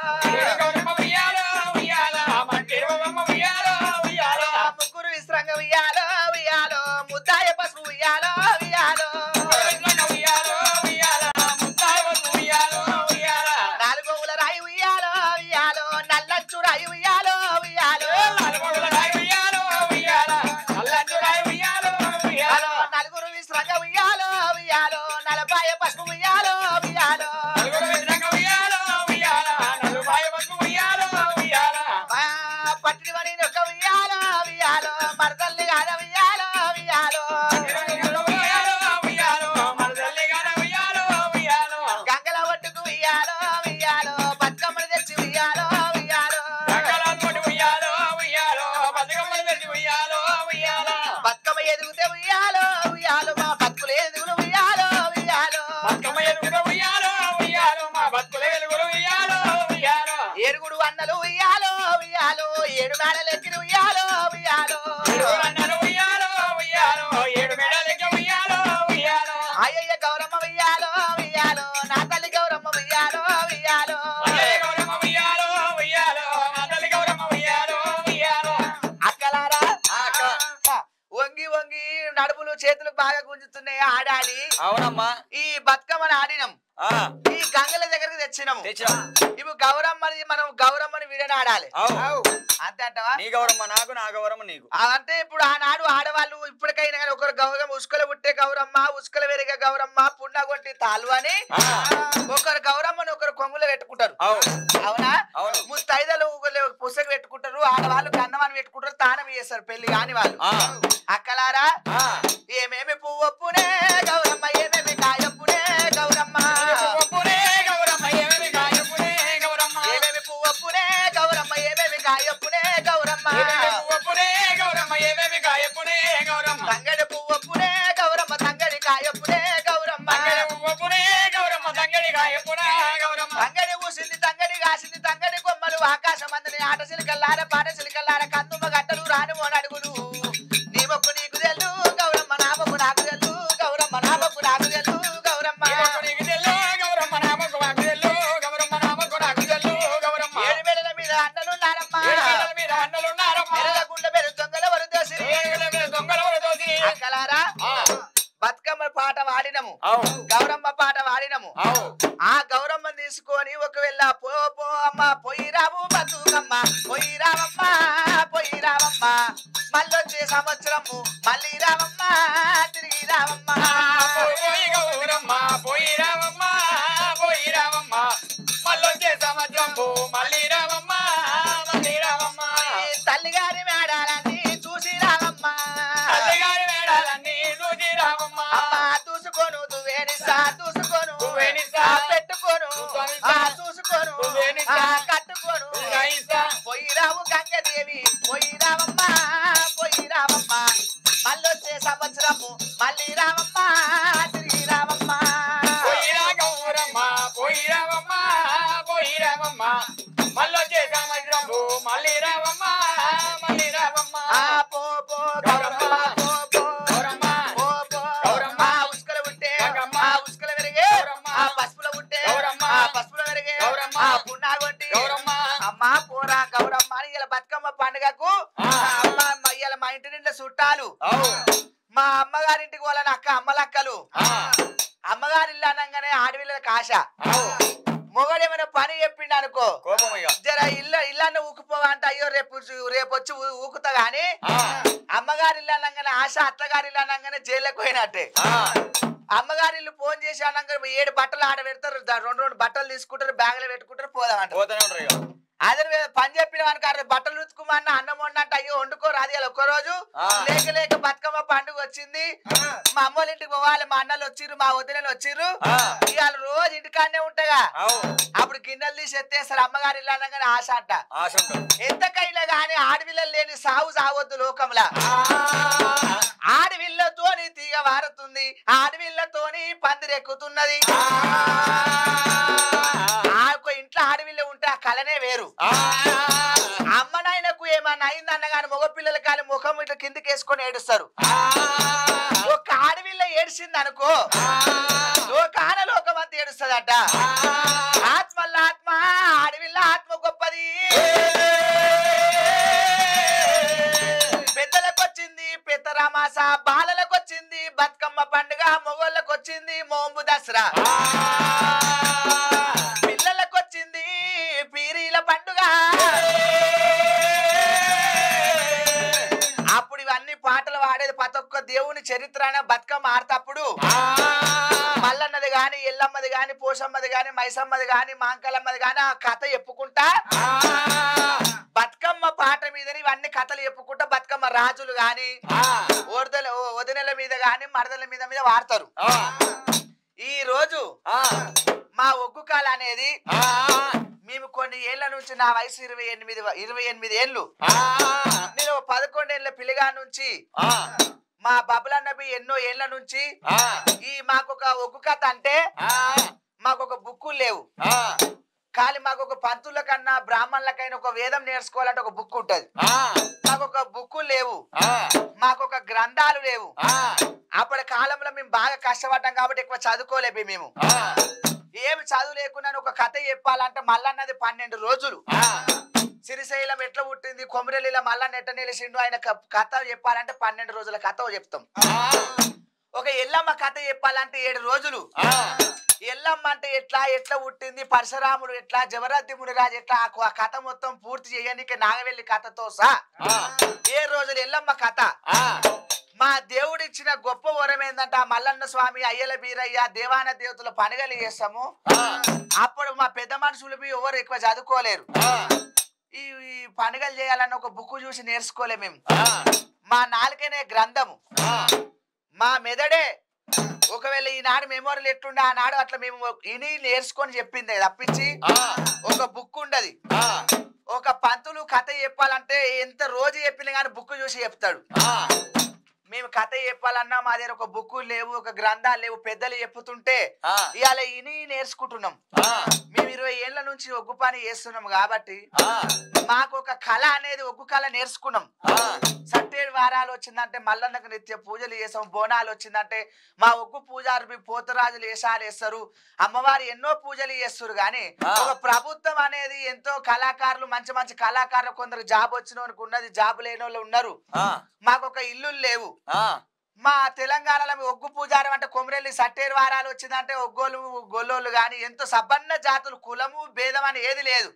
ముగ్గురు విశ్రంగ ఉయ్యాలో ఉయ్యాలో ముద్దాయ పసుపు ఉయ్యాలో ఉయ్యాలో నాలుగోవుల రాయి ఉయ్యాలో ఉయ్యాలో నల్లంచు రాయి ఉయ్యాలో ఉయ్యాలో నలుగురు విశ్రంగ ఉయ్యాలో ఉయ్యాలో నలపాయ పసుపు ఉయ్యాలో ఉయ్యాలో పట్టినవని ఒక ఉయ్యాలో ఉయ్యాలో మరదల్లి కాడ ఉయ్యాలో ఉయ్యాలో గంగల ఒట్టుకు ఉయ్యాలో ఉయ్యాలో బతుకమ్మలు తెచ్చి ఉయ్యాలో ఉయ్యాలో బతుకమ్మ ఎదుగుతే ఉయ్యాలో ఉయ్యాలో మా బతుకులు ఎదుగులు ఉయ్యాలో ఉయ్యాలో ఏడుగుడు అన్నలు ఉయ్యాలో ఉయ్యాలో ఏడు మేడలు ఎక్కిన ఉయ్యాలో ఉయ్యాలో అయ్యయ్య గౌరమ్మ ఉయ్యాలో ఉయ్యాలో నా తల్లి గౌరమ్మ ఉయ్యాలో ఉయ్యాలో అక్కలారా వంగి వంగి నడుపులు చేతులు బాగా గుంజుతున్నాయి ఆడాడి అవునమ్మా ఈ బతుకమ్మని ఆడినాం ఈ గంగల దగ్గరకు తెచ్చినాము ఇప్పుడు గౌరమ్మని మనం గౌరమ్మని వీడని ఆడాలి అంతే అంటవా నీ గౌరమ్మ నాకు నా గౌరమ్మ నీకు అంటే ఇప్పుడు ఆనాడు ఆడవాళ్ళు ఇప్పటికైనా కానీ ఒకరు గౌరమ్మ ఉసుకలు పుట్టే గౌరమ్మ ఉసుకలు వెరిగే గౌరమ్మ పున్నగొట్టి తాళ్ళు అని ఒకరు గౌరమ్మని ఒకరు కొంగులో పెట్టుకుంటారు అవునా ముత్తైదలు పుస్తకం పెట్టుకుంటారు ఆడవాళ్ళు గన్నవాన్ని పెట్టుకుంటారు తానం చేస్తారు పెళ్లి కాని వాళ్ళు అక్కలారా ఏమేమి పువ్వొప్పునే గౌరమ్మ ఏమేమి కాయప్పునే గౌరమ్మ ఏమేమి పువ్వొప్పునే గౌరమ్మ ఏమేమి కాయప్పునే గౌరమ్మ తంగడి పువ్వొప్పునే గౌరమ్మ తంగడి కాయప్పునే గౌరమ్మ తంగడి ఊసింది తంగడి కాసింది తంగడి కొమ్మలు ఆకాశం అందని ఆట సిలికల్లార పాట సిలికల్లార కందుమ గట్టలు రాని అడుగులు నీ మొక్కు నీకు తెల్లు గౌరమ్మ నా మొక్కు నాకు తెల్లు గౌరమ్మ నా మొక్కు నాకు తెల్లు గౌరమ్మ ఏడు మెడల మీద అన్నలున్నారమ్మా గుండె మీద దొంగల వరు దోసి అక్కలారా బతుకమ్మ పాట వాడినము గౌరమ్మ పాట వాడినము ఆ గౌరమ్మని తీసుకొని ఒకవేళ పో పో అమ్మ పొయ్యి రావు బతుకమ్మ పొయ్యి రావమ్మ పొయ్యి రావమ్మ మళ్ళొచ్చే సంవత్సరము మళ్ళీ రావమ్మ తిరిగి రావమ్మ తల్లిగారి మేడాలన్నీ చూసి రావమ్మ అమ్మ చూసుకోను దువ్వేనిసా చూసుకోను పెట్టుకోను చూసుకోను కట్టుకోను పొయ్యి రావు గంగదేవి పొయ్యి రావమ్మ పొయ్యి రావమ్మ మళ్ళొచ్చే సంవత్సరము మళ్ళీ రావమ్మ తిరిగి రావమ్మ పో పో గౌరమ్మ పో పో పో పో ఉసుకల ఉంటే ఉసుకల వెరిగే పసుపుల ఉంటే పసుపుల వెరిగే పున్నాగొట్టి అమ్మ పోరా గౌరమ్మ అని ఇలా బతుకమ్మ పండుగకు అమ్మ ఇలా మా ఇంటి నిండా చుట్టాలు మా అమ్మగారింటికి వాళ్ళ అక్క అమ్మలక్కలు అమ్మగారి ఇల్లు అనగానే ఆడవిళ్ళకి ఆశ మొగడేమైనా పని చెప్పిండు అనుకో జర ఇల్లన్న ఊకుపోవా అంటే అయ్యో రేపు వచ్చి ఊకుతా గాని అమ్మగారి ఇల్లు అనగానే ఆశ అత్తగారి ఇల్లు అనగానే జైల్లోకి పోయినట్టే అమ్మగారి ఇల్లు ఫోన్ చేసి అనగా 7 బట్టలు ఆడ పెడతారు 2 బట్టలు తీసుకుంటారు బ్యాగులో పెట్టుకుంటారు పోదామంటారు అదే పని చెప్పిన వానికి బట్టలు ఉతుకుమన్న అన్నం వండంటే అయ్యో వండుకోరు అది ఒక్క రోజు లేక లేక బతుకమ్మ పండుగ వచ్చింది మా అమ్మోళ్ళ ఇంటికి పోవాలి మా అన్నలు వచ్చిర్రు మా వదినలు వచ్చిర్రు ఇవాళ రోజు ఇంటికాడనే ఉంటాగా అప్పుడు గిన్నెలు తీసి ఎత్తేస్తారు అమ్మగారి ఇల్లు అనగానే ఆశ అంట ఎంతకైనా గాని ఆడవిల్లలు లేని సాగు సాగొద్దు లోకంలా ఆడవిల్లతోని తీగ వారుతుంది ఆడవిల్లతోని పందిరెక్కుతున్నది ఇంట్లో ఆడవిల్ల ఉంటే ఆ కళనే వేరు అమ్మ నాయనకు ఏమన్నా అయిందన్నగాని మగ పిల్లల కాలి ముఖం ఇట్లా కిందికి వేసుకొని ఏడుస్తారు ఒక ఆడవిల్ల ఏడిసింది అనుకో ఒక ఆడ లోకమంతా ఏడుస్తుందట ఆత్మల్ల ఆత్మ అడవిల్ల ఆత్మ గొప్పది పెద్దలకు వచ్చింది పెద్దరామాస బాలలకు వచ్చింది బతుకమ్మ పండుగ మొగోళ్ళకు వచ్చింది మోంబు దసరా పిల్లలకు వచ్చింది పీరీల పండుగ అప్పుడు ఇవన్నీ పాటలు పాడేది ప్రతి ఒక్క దేవుని చరిత్ర బతుకమ్మ ఆడతప్పుడు మల్లన్నది గాని ఎల్లమ్మది గాని పోషమ్మది గాని మైసమ్మది గాని మాంకలమ్మది గాని ఆ కథ చెప్పుకుంటా బతుకమ్మ పాట మీద ఇవన్నీ కథలు చెప్పుకుంటా బతుకమ్మ రాజులు గాని వదినెల మీద గాని మరదల మీద మీద వాడతారు ఈ రోజు మా ఒగ్గు కాల అనేది మేము కొన్ని ఏళ్ల నుంచి నా వయసు 28 ఏళ్ళు నేను 11 ఏళ్ల పిల్లగా నుంచి మా బబులన్నబి ఎన్నో ఏళ్ల నుంచి ఈ మాకొక ఒగ్గు కథ అంటే మాకొక బుక్కులు లేవు కానీ మాకొక పంతుల కన్నా బ్రాహ్మణులకైనా ఒక వేదం నేర్చుకోవాలంటే ఒక బుక్ ఉంటది మాకొక బుక్కులు లేవు మాకొక గ్రంథాలు లేవు అప్పటి కాలంలో మేము బాగా కష్టపడ్డాం కాబట్టి ఎక్కువ చదువుకోలేము మేము ఏమి చదువు లేకుండా ఒక కథ చెప్పాలంటే మల్లన్నది 12 రోజులు సిరిశైలం ఎట్లా పుట్టింది కొమరెల్లిలో మల్లన్న ఎట్ట నిలిచిండు ఆయన కథ చెప్పాలంటే 12 రోజుల కథ చెప్తాం ఒక ఎల్లమ్మ కథ చెప్పాలంటే 7 రోజులు ఎల్లమ్మ అంటే ఎట్లా పుట్టింది పరశురాముడు ఎట్లా జవరద్ది మునిరాజు ఎట్లా ఆ కథ మొత్తం పూర్తి చేయడానికి నాగవెల్లి కథతో సహా 7 రోజులు ఎల్లమ్మ కథ మా దేవుడిచ్చిన గొప్ప వరం ఏంటంటే ఆ మల్లన్న స్వామి అయ్యల బీరయ్య దేవాన దేవతల పండుగలు చేస్తాము అప్పుడు మా పెద్ద మనుషులు ఎవరు ఎక్కువ చదువుకోలేరు ఈ పండుగలు చేయాలన్న ఒక బుక్ చూసి నేర్చుకోలే మేము మా నాలుకనే గ్రంథము మా మెదడే ఒకవేళ ఈనాడు మెమోరీలు ఎట్లుండే ఆనాడు అట్లా మేము ఇని నేర్చుకొని చెప్పింది తప్పించి ఒక బుక్ ఉండదు ఒక పంతులు కథ చెప్పాలంటే ఎంత రోజు చెప్పినా కానీ బుక్ చూసి చెప్తాడు మేము కథ చెప్పాలన్నా మా దగ్గర ఒక బుక్ లేవు ఒక గ్రంథాలు లేవు పెద్దలు చెప్పుతుంటే ఇవాళ ఇని నేర్చుకుంటున్నాం మేము 20 ఏళ్ల నుంచి ఒగ్గు పని చేస్తున్నాం కాబట్టి మాకు ఒక కళ అనేది ఒగ్గు కళ నేర్చుకున్నాం 7 వారాలు వచ్చిందంటే మల్లన్నకు నిత్య పూజలు చేసాం బోనాలు వచ్చిందంటే మా ఒగ్గు పూజారు పోతరాజులు వేషాలు వేస్తారు అమ్మవారు ఎన్నో పూజలు చేస్తారు కానీ ఒక ప్రభుత్వం అనేది ఎంతో కళాకారులు మంచి మంచి కళాకారులు కొందరు జాబ్ వచ్చిన వాళ్ళకి ఉన్నది జాబ్ లేని వాళ్ళు ఉన్నారు మాకు ఒక ఇల్లు లేవు మా తెలంగాణలో ఒగ్గు పూజారం అంటే కొమరెల్లి 7 వారాలు వచ్చిందంటే ఒగ్గోలు గొల్లోళ్ళు గాని ఎంతో సబన్న జాతులు కులము భేదం అని ఏది లేదు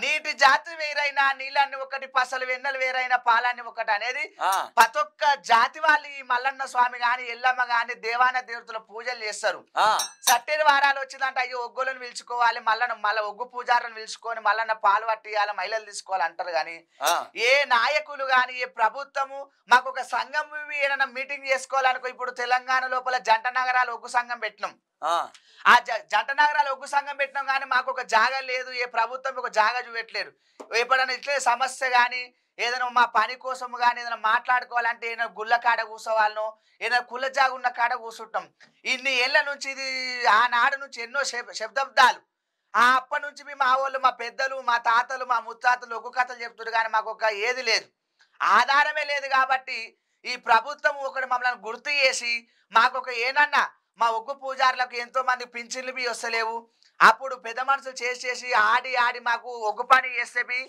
నీటి జాతి వేరైనా నీళ్ళన్ని ఒకటి పసలు వెన్నెలు వేరైనా పాలన్ని ఒకటి అనేది ప్రతి ఒక్క జాతి వాళ్ళు ఈ మల్లన్న స్వామి గాని ఎల్లమ్మ గాని దేవాన దేవతల పూజలు చేస్తారు 7 వారాలు వచ్చిందంటే అయ్యో ఒగ్గోలను పిలుచుకోవాలి మళ్ళీ ఒగ్గు పూజారులను పిలుచుకొని మల్లన్న పాలు పట్టియాలి మహిళలు తీసుకోవాలి అంటారు గాని ఏ నాయకులు గాని ఏ ప్రభుత్వము మాకు ఒక సంఘం ఏదైనా మీటింగ్ చేసుకోవాలనుకో ఇప్పుడు తెలంగాణ లోపల జంట నగరాలు ఒగ్గు సంఘం పెట్టినాం ఆ జంట నగరాలు ఒగ్గు సంఘం పెట్టినాం కానీ మాకు ఒక జాగా లేదు ఏ ప్రభుత్వం ఒక జాగా చూపెట్టలేరు ఎప్పుడైనా ఇట్లే సమస్య గాని ఏదైనా మా పని కోసం కానీ ఏదైనా మాట్లాడుకోవాలంటే ఏదైనా గుళ్ళ కాడ కూర్చోవాలనో ఏదైనా కుల జాగా ఉన్న కాడ కూర్చుంటాం ఇన్ని ఏళ్ల నుంచి ఇది ఆనాడు నుంచి ఎన్నో శబ్దాలు అప్పటి నుంచి మేము మా వాళ్ళు మా పెద్దలు మా తాతలు మా ముత్తాతలు ఒగ్గు కథలు చెప్తున్నారు కానీ మాకు ఒక ఏది లేదు ఆధారమే లేదు కాబట్టి ఈ ప్రభుత్వం ఒకటి మమ్మల్ని గుర్తు చేసి మాకు ఒక ఏనన్నా మా ఒగ్గు పూజారులకు ఎంతో మంది పింఛన్లు వస్తలేవు అప్పుడు పెద్ద మనుషులు చేసి ఆడి మాకు ఒగ్గు పని చేస్తే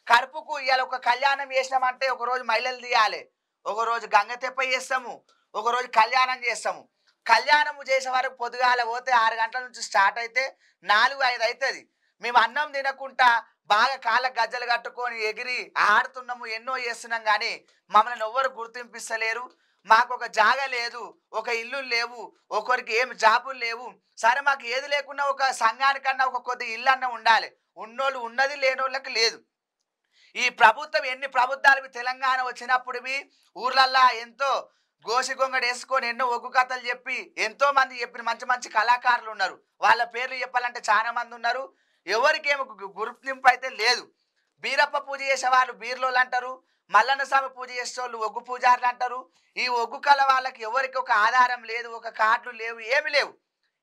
కడుపుకు ఇవాళ ఒక కళ్యాణం చేసినామంటే ఒక రోజు మహిళలు తీయాలి ఒక రోజు గంగ తెప్ప చేస్తాము ఒక రోజు కళ్యాణం చేస్తాము కళ్యాణము చేసే వరకు పొద్దుగాల పోతే 6 గంటల నుంచి స్టార్ట్ అయితే 4-5 అవుతుంది మేము అన్నం తినకుండా బాగా కాళ్ళ గజ్జలు కట్టుకొని ఎగిరి ఆడుతున్నాము ఎన్నో చేస్తున్నాం కానీ మమ్మల్ని ఎవ్వరు గుర్తింపిస్తలేరు మాకు ఒక జాగ లేదు ఒక ఇల్లు లేవు ఒకరికి ఏమి జాబులు లేవు సరే మాకు ఏది లేకున్నా ఒక సంఘానికన్నా ఒక కొద్ది ఇల్లు అన్న ఉండాలి ఉన్నోళ్ళు ఉన్నది లేనోళ్ళకి లేదు ఈ ప్రభుత్వం ఎన్ని ప్రభుత్వాలు తెలంగాణ వచ్చినప్పుడు ఊర్లల్లా ఎంతో గోసి గొంగడు వేసుకొని ఎన్నో ఒగ్గు కథలు చెప్పి ఎంతో మంది చెప్పిన మంచి మంచి కళాకారులు ఉన్నారు వాళ్ళ పేర్లు చెప్పాలంటే చాలా మంది ఉన్నారు ఎవరికేమో గుర్తింపు అయితే లేదు బీరప్ప పూజ చేసే వాళ్ళు బీర్లోళ్ళు అంటారు మల్లన్న స్వామి పూజ చేసే వాళ్ళు ఒగ్గు పూజారులు అంటారు ఈ ఒగ్గు కళ వాళ్ళకి ఎవరికి ఒక ఆధారం లేదు ఒక కార్డులు లేవు ఏమి లేవు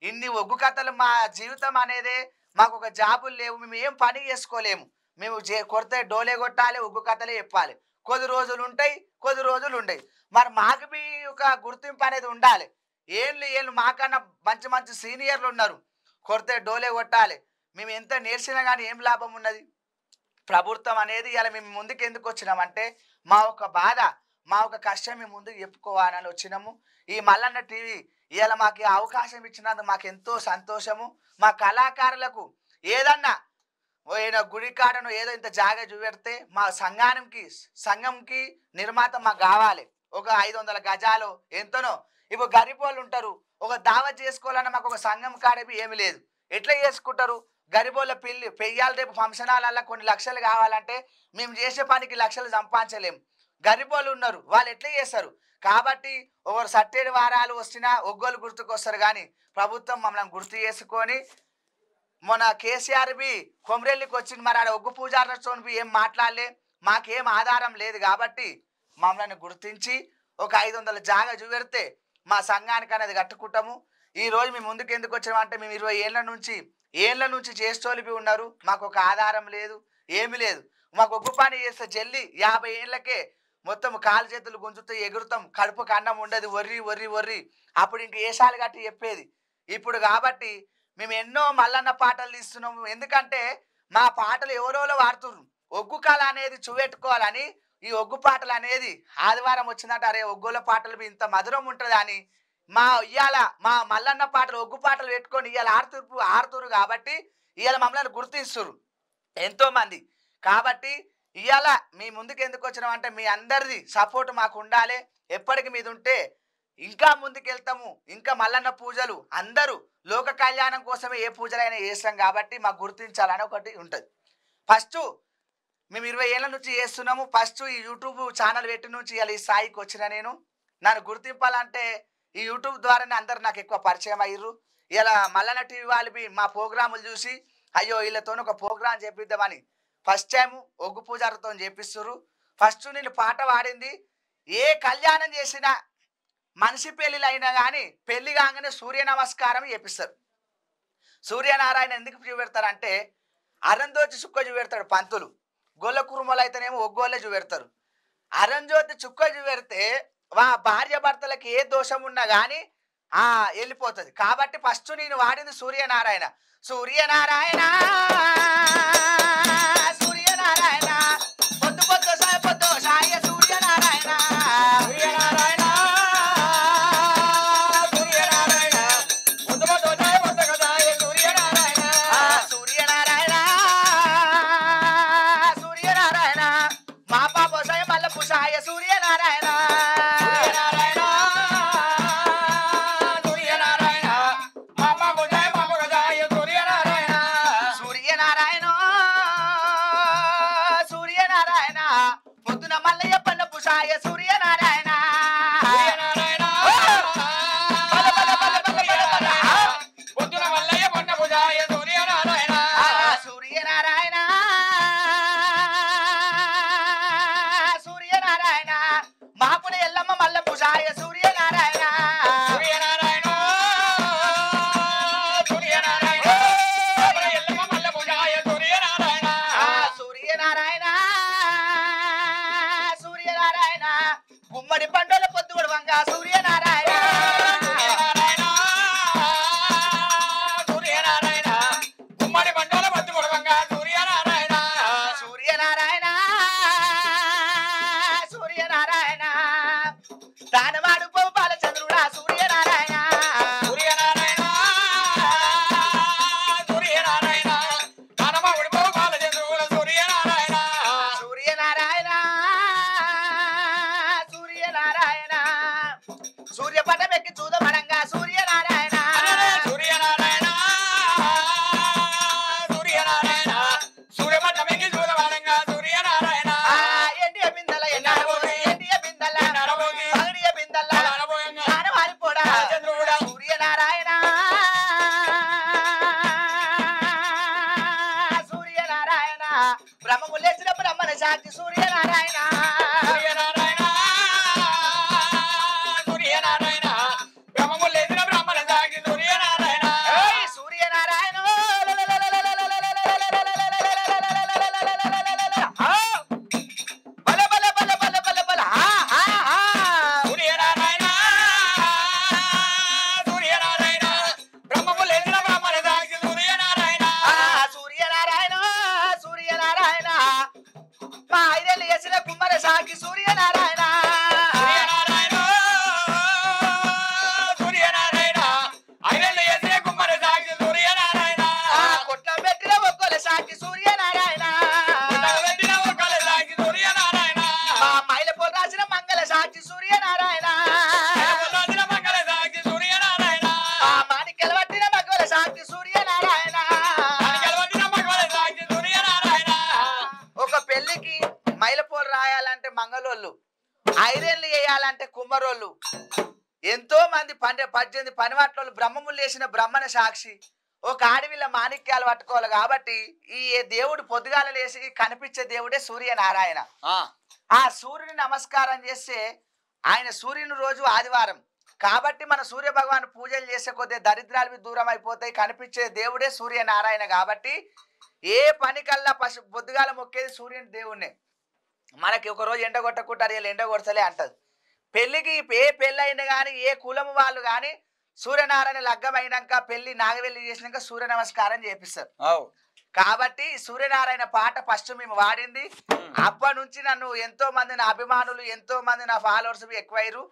ఇన్ని ఒగ్గు కథలు మా జీవితం అనేదే మాకు ఒక జాబులు లేవు మేము ఏం పని చేసుకోలేము మేము కొడితే డోలే కొట్టాలి ఒగ్గు కథలే చెప్పాలి కొద్ది రోజులు ఉంటాయి కొద్ది రోజులు ఉండయి మరి మాకు ఒక గుర్తింపు అనేది ఉండాలి ఏళ్ళు మాకన్నా మంచి మంచి సీనియర్లు ఉన్నారు కొడితే డోలే కొట్టాలి. మేము ఎంత నేర్చినా కానీ ఏం లాభం ఉన్నది? ప్రభుత్వం అనేది ఇలా మేము ముందుకు ఎందుకు వచ్చినామంటే మా ఒక బాధ, మా ఒక కష్టం మేము ముందుకు చెప్పుకోవాలని వచ్చినాము. ఈ మల్లన్న టీవీ ఇవాళ మాకు ఈ అవకాశం ఇచ్చినందుకు మాకు ఎంతో సంతోషము. మా కళాకారులకు ఏదన్నా ఏదో గుడి కాడను ఏదో ఇంత జాగా చూపెడితే మా సంఘంకి నిర్మాత మాకు కావాలి. ఒక 500 గజాలు ఎంతనో. ఇప్పుడు గరీబ్ వాళ్ళు ఉంటారు, ఒక దావత్ చేసుకోవాలన్నా మాకు ఒక సంఘం కాడేవి ఏమి లేదు. ఎట్లా చేసుకుంటారు? గరీబ్ వాళ్ళ పెయ్యాలి. రేపు ఫంక్షన్ హాల్లో కొన్ని లక్షలు కావాలంటే మేము చేసే పనికి లక్షలు సంపాదించలేము. గరీబ్ వాళ్ళు ఉన్నారు, వాళ్ళు ఎట్లా చేస్తారు? కాబట్టి ఒకరు సట్టేడు వారాలు వచ్చినా ఒగ్గోలు గుర్తుకొస్తారు. కానీ ప్రభుత్వం మమ్మల్ని గుర్తు చేసుకొని మొన్న కేసీఆర్బి కొమరెల్లికి వచ్చింది, మరి ఆడ ఒగ్గు పూజారులతో ఏం మాట్లాడలే, మాకేం ఆధారం లేదు. కాబట్టి మమ్మల్ని గుర్తించి ఒక 500 జాగా చూపెడితే మా సంఘానికి అనేది కట్టుకుంటాము. ఈరోజు మేము ముందుకు ఎందుకు వచ్చామంటే మేము 20 ఏళ్ళ నుంచి చేస్తోలిపి ఉన్నారు. మాకు ఒక ఆధారం లేదు, ఏమి లేదు. మాకు ఒగ్గు పని చేస్తే జల్లి 50 ఏళ్ళకే మొత్తం కాలు చేతులు గుంజుతూ ఎగురుతాం, కడుపుకు అన్నం ఉండదు, వర్రి. అప్పుడు ఇంక ఏషాలు కట్టి చెప్పేది. ఇప్పుడు కాబట్టి మేము ఎన్నో మల్లన్న పాటలు తీస్తున్నాము. ఎందుకంటే మా పాటలు ఎవరోలో వాడుతున్నారు. ఒగ్గు కళ అనేది చూపెట్టుకోవాలని ఈ ఒగ్గు పాటలు అనేది ఆదివారం వచ్చిందంటే అరే ఒగ్గుల పాటలు ఇంత మధురం ఉంటుంది అని మా మల్లన్న పాటలు ఒగ్గు పాటలు పెట్టుకొని ఇవాళ ఆడుతురు. కాబట్టి ఇవాళ మమ్మల్ని గుర్తిస్తున్నారు ఎంతోమంది. కాబట్టి ఇవాళ మీ ముందుకు ఎందుకు వచ్చినామంటే మీ అందరిది సపోర్ట్ మాకు ఉండాలి. ఎప్పటికి మీద ఉంటే ఇంకా ముందుకెళ్తాము. ఇంకా మల్లన్న పూజలు అందరూ లోక కళ్యాణం కోసమే ఏ పూజలైనా చేస్తాం. కాబట్టి మాకు గుర్తించాలని ఒకటి ఉంటుంది. ఫస్ట్ మేము 20 ఏళ్ళ నుంచి చేస్తున్నాము. ఫస్ట్ ఈ యూట్యూబ్ ఛానల్ పెట్టి నుంచి ఇలా ఈ స్థాయికి వచ్చిన నేను. నన్ను గుర్తింపాలంటే ఈ యూట్యూబ్ ద్వారానే అందరు నాకు ఎక్కువ పరిచయం అయ్యారు. ఇలా మల్లన్న టీవీ వాళ్ళు మా ప్రోగ్రాములు చూసి అయ్యో వీళ్ళతో ఒక ప్రోగ్రాం చేపిద్దామని ఫస్ట్ టైం ఒగ్గు పూజారితో చేపిస్తారు. ఫస్ట్ నేను పాట పాడింది ఏ కళ్యాణం చేసినా మనిషి పెళ్ళిళ్ళు అయినా కానీ పెళ్లి కాగానే సూర్య నమస్కారం చేపిస్తారు. సూర్యనారాయణ ఎందుకు చూపెడతారంటే అరంజ్యోతి చుక్క చూపెడతాడు పంతులు. గొల్ల కురుమలు అయితేనేమో ఒగ్గోళ్ళే చూపెడతారు. అరంజ్యోతి చుక్క చూపెడితే భార్య భర్తలకి ఏ దోషం ఉన్నా కానీ వెళ్ళిపోతుంది. కాబట్టి ఫస్ట్ నేను వాడింది సూర్యనారాయణ. సూర్యనారాయణ పొద్దు సాయ సూర్యనారాయణ మా పాప సాయ మల్లపు సాయ సూర్యనారాయణ పొద్దున మల్లయ్య పల్లపు సాయ సూర్యనారాయణ సూర్యనారాయణ మాపుడ ఎల్లమ్మ మల్లపు సాయ సూర్యనారాయణ సూర్యనారాయణ గుమ్మడి పండుల పొద్దుడు వంగ సూర్యనారాయణ గుమ్మడి పండుల పొద్దుడు వంగ సూర్యనారాయణ దానవాడు గోపాల చంద్రుడా సూర్యనారాయణ సూర్యనారాయణ సూర్యపటం ఎక్కి చూదమడంగా సూర్యనారాయణ ఎండియ బిందల ఎండియ బిందల పగడియ బిందల వారిపోడా సూర్యనారాయణ బ్రహ్మము లేచిన బ్రహ్మణ సాక్షి సూర్యనారాయణ సూర్యనారాయణ బల బల బల బల బల బల బ్రహ్మము లేచిన బ్రహ్మణ సాక్షి 18 పనివాట్ల బ్రహ్మములు లేచిన బ్రహ్మణ సాక్షి ఒక ఆడవిల్ల మాణిక్యాలు పట్టుకోవాలి కాబట్టి ఈ దేవుడు పొద్దుగాల లేచి కనిపించే దేవుడే సూర్యనారాయణ. ఆ సూర్యుని నమస్కారం చేస్తే ఆయన సూర్యుని రోజు ఆదివారం కాబట్టి మన సూర్య భగవాన్ పూజలు చేసే కొద్ది దరిద్రాలు దూరం అయిపోతాయి. కనిపించే దేవుడే సూర్యనారాయణ కాబట్టి ఏ పని కల్లా పొద్దుగాల మొక్కేది సూర్యుని దేవుణ్ణే. మనకి ఒక రోజు ఎండ కొట్టకుంటారు, వీళ్ళు ఎండ కొడతలే అంటది. పెళ్లికి ఏ పెళ్ళి అయినా కానీ ఏ కులము వాళ్ళు కానీ సూర్యనారాయణ లగ్గమైనాక పెళ్లి నాగవెల్లి చేసినాక సూర్య నమస్కారం చేపిస్తారు. కాబట్టి సూర్యనారాయణ పాట ఫస్ట్ మేము వాడింది. అప్పటి నుంచి నన్ను ఎంతో మంది నా అభిమానులు ఎంతో మంది నా ఫాలోవర్స్ ఎక్కువయ్యారు.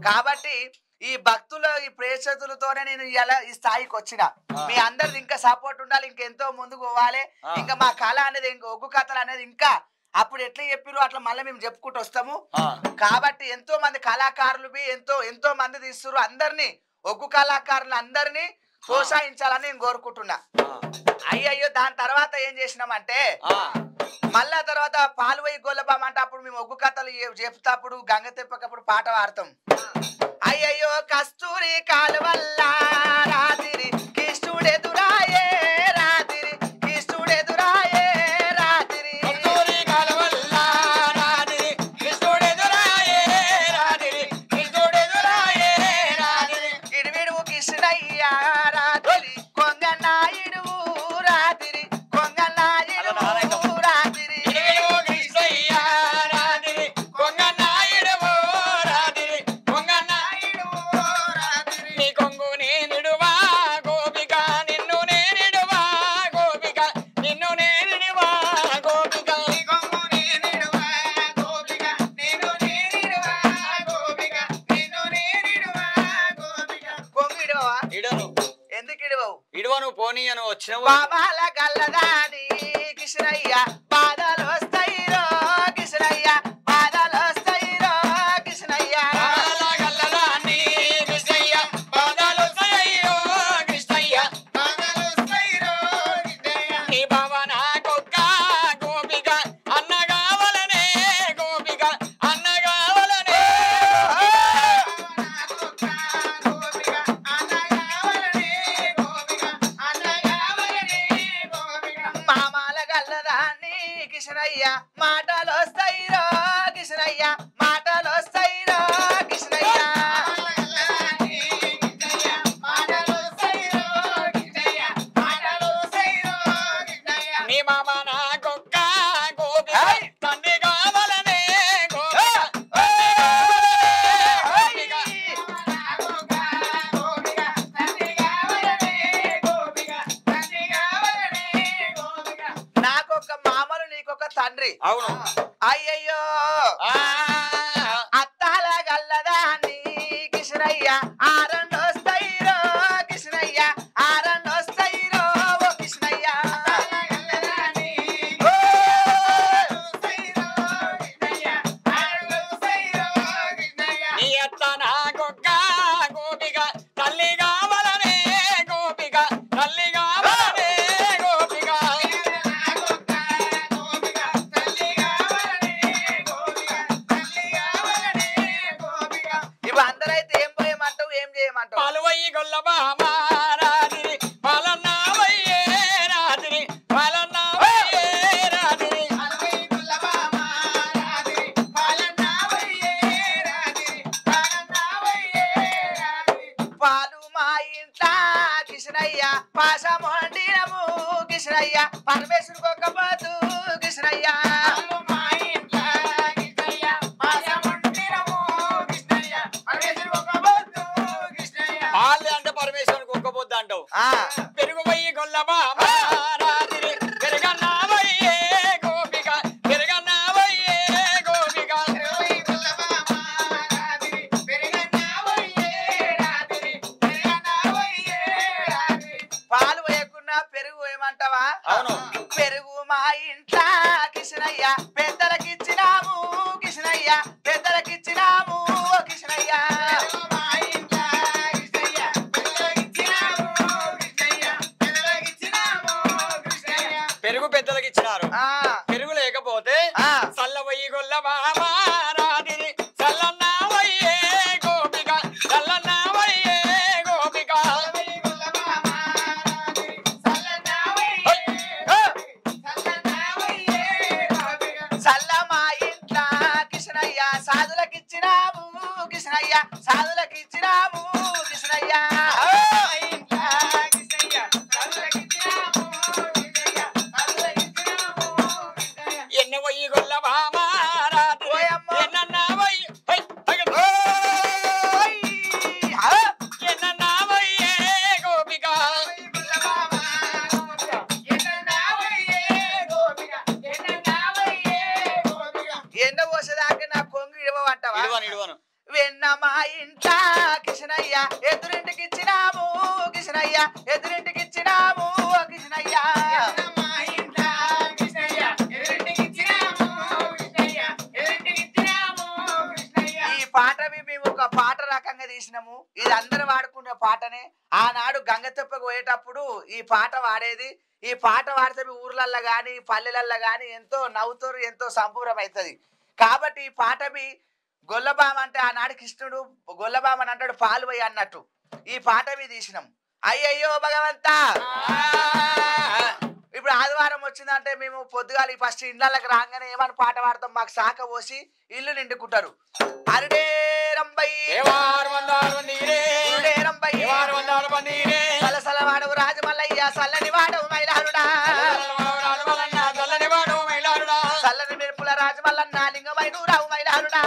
కాబట్టి ఈ భక్తుల ఈ ప్రేక్షకులతోనే నేను ఇలా ఈ స్థాయికి వచ్చిన. మీ అందరిది ఇంకా సపోర్ట్ ఉండాలి, ఇంకెంతో ముందుకు పోవాలి. ఇంకా మా కళ అనేది ఇంకా ఒగ్గు కథలు అనేది ఇంకా అప్పుడు ఎట్లా చెప్పిరు అట్లా మళ్ళీ మేము చెప్పుకుంటూ వస్తాము. కాబట్టి ఎంతో మంది కళాకారులు ఎంతో మంది తీస్తున్నారు. అందరినీ ఒగ్గు కళాకారులు అందరినీ ప్రోత్సహించాలని నేను కోరుకుంటున్నా. అయ్యయ్యో దాని తర్వాత ఏం చేసినామంటే మళ్ళా తర్వాత పాలువై గొల్లబామ అంటే అప్పుడు మేము ఒగ్గు కథలు చెప్తాప్పుడు గంగ తెప్పకప్పుడు పాట పాడతాం. అయ్యయ్యో కస్తూరి కాలువల్ల రాత్రి కిష్టుడెదురాయే రాత్రి కిష్టుడెదురాయే రాత్రి కస్తూరి కాలువల్ల రాత్రి కిష్టుడెదురాయే రాత్రి కిష్టుడెదురాయే రాత్రి ఇడివిడువు కిష్ణయ్య రాత్రి కొంగనాయుడు రాత్రి కొంగనాయుడు రాత్రి ఇడివిడువు కృష్ణయ్య రాత్రి కొంగనాయుడు రాత్రి కొంగనాయుడు రాత్రి నీ కొంగు నేనిడువా గోపిక నిన్ను నేనిడువా గోపిక నిన్ను నేనిడువా గోపిక నీ కొంగు నేనిడువా గోపిక నిన్ను నేనిడువా గోపిక నిన్ను నేనిడువా గోపిక కొంగిడవా ఇడను ఎందుకు ఇడవవు ఇడవను పోనీ అని వచ్చినవు బాబాల గల్లదాని కిష్ణయ్య బాధలు వస్తాయిరో కిష్ణయ్య బాధలు వస్తాయిరో కిష్ణయ్య గల్లదాన్ని కృష్ణయ్య బాధలు సయ్యో కృష్ణయ్య బాధలు సయ్యో కృష్ణయ్య నీ భవన కొక్క గోపిక అన్నగావలనే గోపిక అన్నగావలనే కొక్క గోపిక అన్నగావలనే గోపిక అన్నగావలనే గోపిక మామాల గల్లదాని కిష్ణయ్య మాటలు వస్తాయిరో కిష్ణయ్య మాటలు వస్తాయిరో కిష్ణయ్య నీ మామ నాకొక్క గోపిక తండ్రి కావాలనే గోపిక నాకొక మామలు నీకొక తండ్రి. అవును అయ్యయ్యో అత్తాల గల్లదాని కిష్ణయ్య ఆరండు వస్తాయిరో కిష్ణయ్య ఆరండు వస్తాయిరో ఓ కిష్ణయ్య నీ అత్త నాకొక్క గోపిక తల్లి కావాలనే గోపిక తల్లి కావాలనే గోపిక ఇప్పుడు అందరైతే ఏం పోయమంటావు ఏం చేయమంటావు? పాలువయ్యి గొల్లబామ రాత్రి పాలన్నావయ్యే రాత్రి పాలన్నావయ్యే రాత్రి పాలు మా ఇంట్లో కిష్ణయ్య పాసమొండినము కిష్ణయ్య పరమేశ్వరుడు ఒక పోతు కిష్ణయ్య పాలు అంటే పరమేశ్వరునికి ఒక్కపోద్దు అంటావు పెరుగు పోయి గొల్లబామ రాత్రి పెరుగన్నావయ్యే గోపిక పెరుగన్నావయ్యే గోపిక పాలు వేయకున్నా పెరుగు వేయమంటావా? అవును పెరుగు మా ఇంట్లో కిష్ణయ్య పెద్దలకిచ్చినాము కిష్ణయ్య పెద్దలకిచ్చినాము ఓ కిష్ణయ్య పెరుగు పెద్దలకి ఇచ్చినారు ఆ పెరుగు లేకపోతే ఆ. చల్లవయ్యి గొల్లబామ రాత్రి చల్లన్నావయ్యే గోపిక చల్లన్నావయ్యే కృష్ణయ్య ఎదురింటికి ఇచ్చినాము కృష్ణయ్య ఈ పాటవి మేము ఒక పాట రకంగా తీసినాము. ఇది అందరూ వాడుకునే పాటనే. ఆనాడు గంగతెప్పకు పోయేటప్పుడు ఈ పాట వాడేది. ఈ పాట వాడితే ఊర్లల్లో గాని పల్లెలల్లో గాని ఎంతో నవ్వుతారు, ఎంతో సంపూర్ణం అవుతుంది. కాబట్టి ఈ పాటవి గొల్లబామ అంటే ఆనాడు కృష్ణుడు గొల్లబామని అంటాడు పాలు పోయి అన్నట్టు ఈ పాటవి తీసినాం. అయ్యయ్యో భగవంతా, ఇప్పుడు ఆదివారం వచ్చిందంటే మేము పొద్దుగాలి ఫస్ట్ ఇళ్ళకి రాగానే ఏమని పాట పాడతాం, మాకు శాఖ పోసి ఇల్లు నిండుకుంటారు. అరుడే రంబయ్య సలసల వాడవు రాజమల్లయ్య సల్లని వాడవు మైలారుడా సల్లని మెరుపుల రాజమల్లన్న లింగమైన రావు మైలారుడా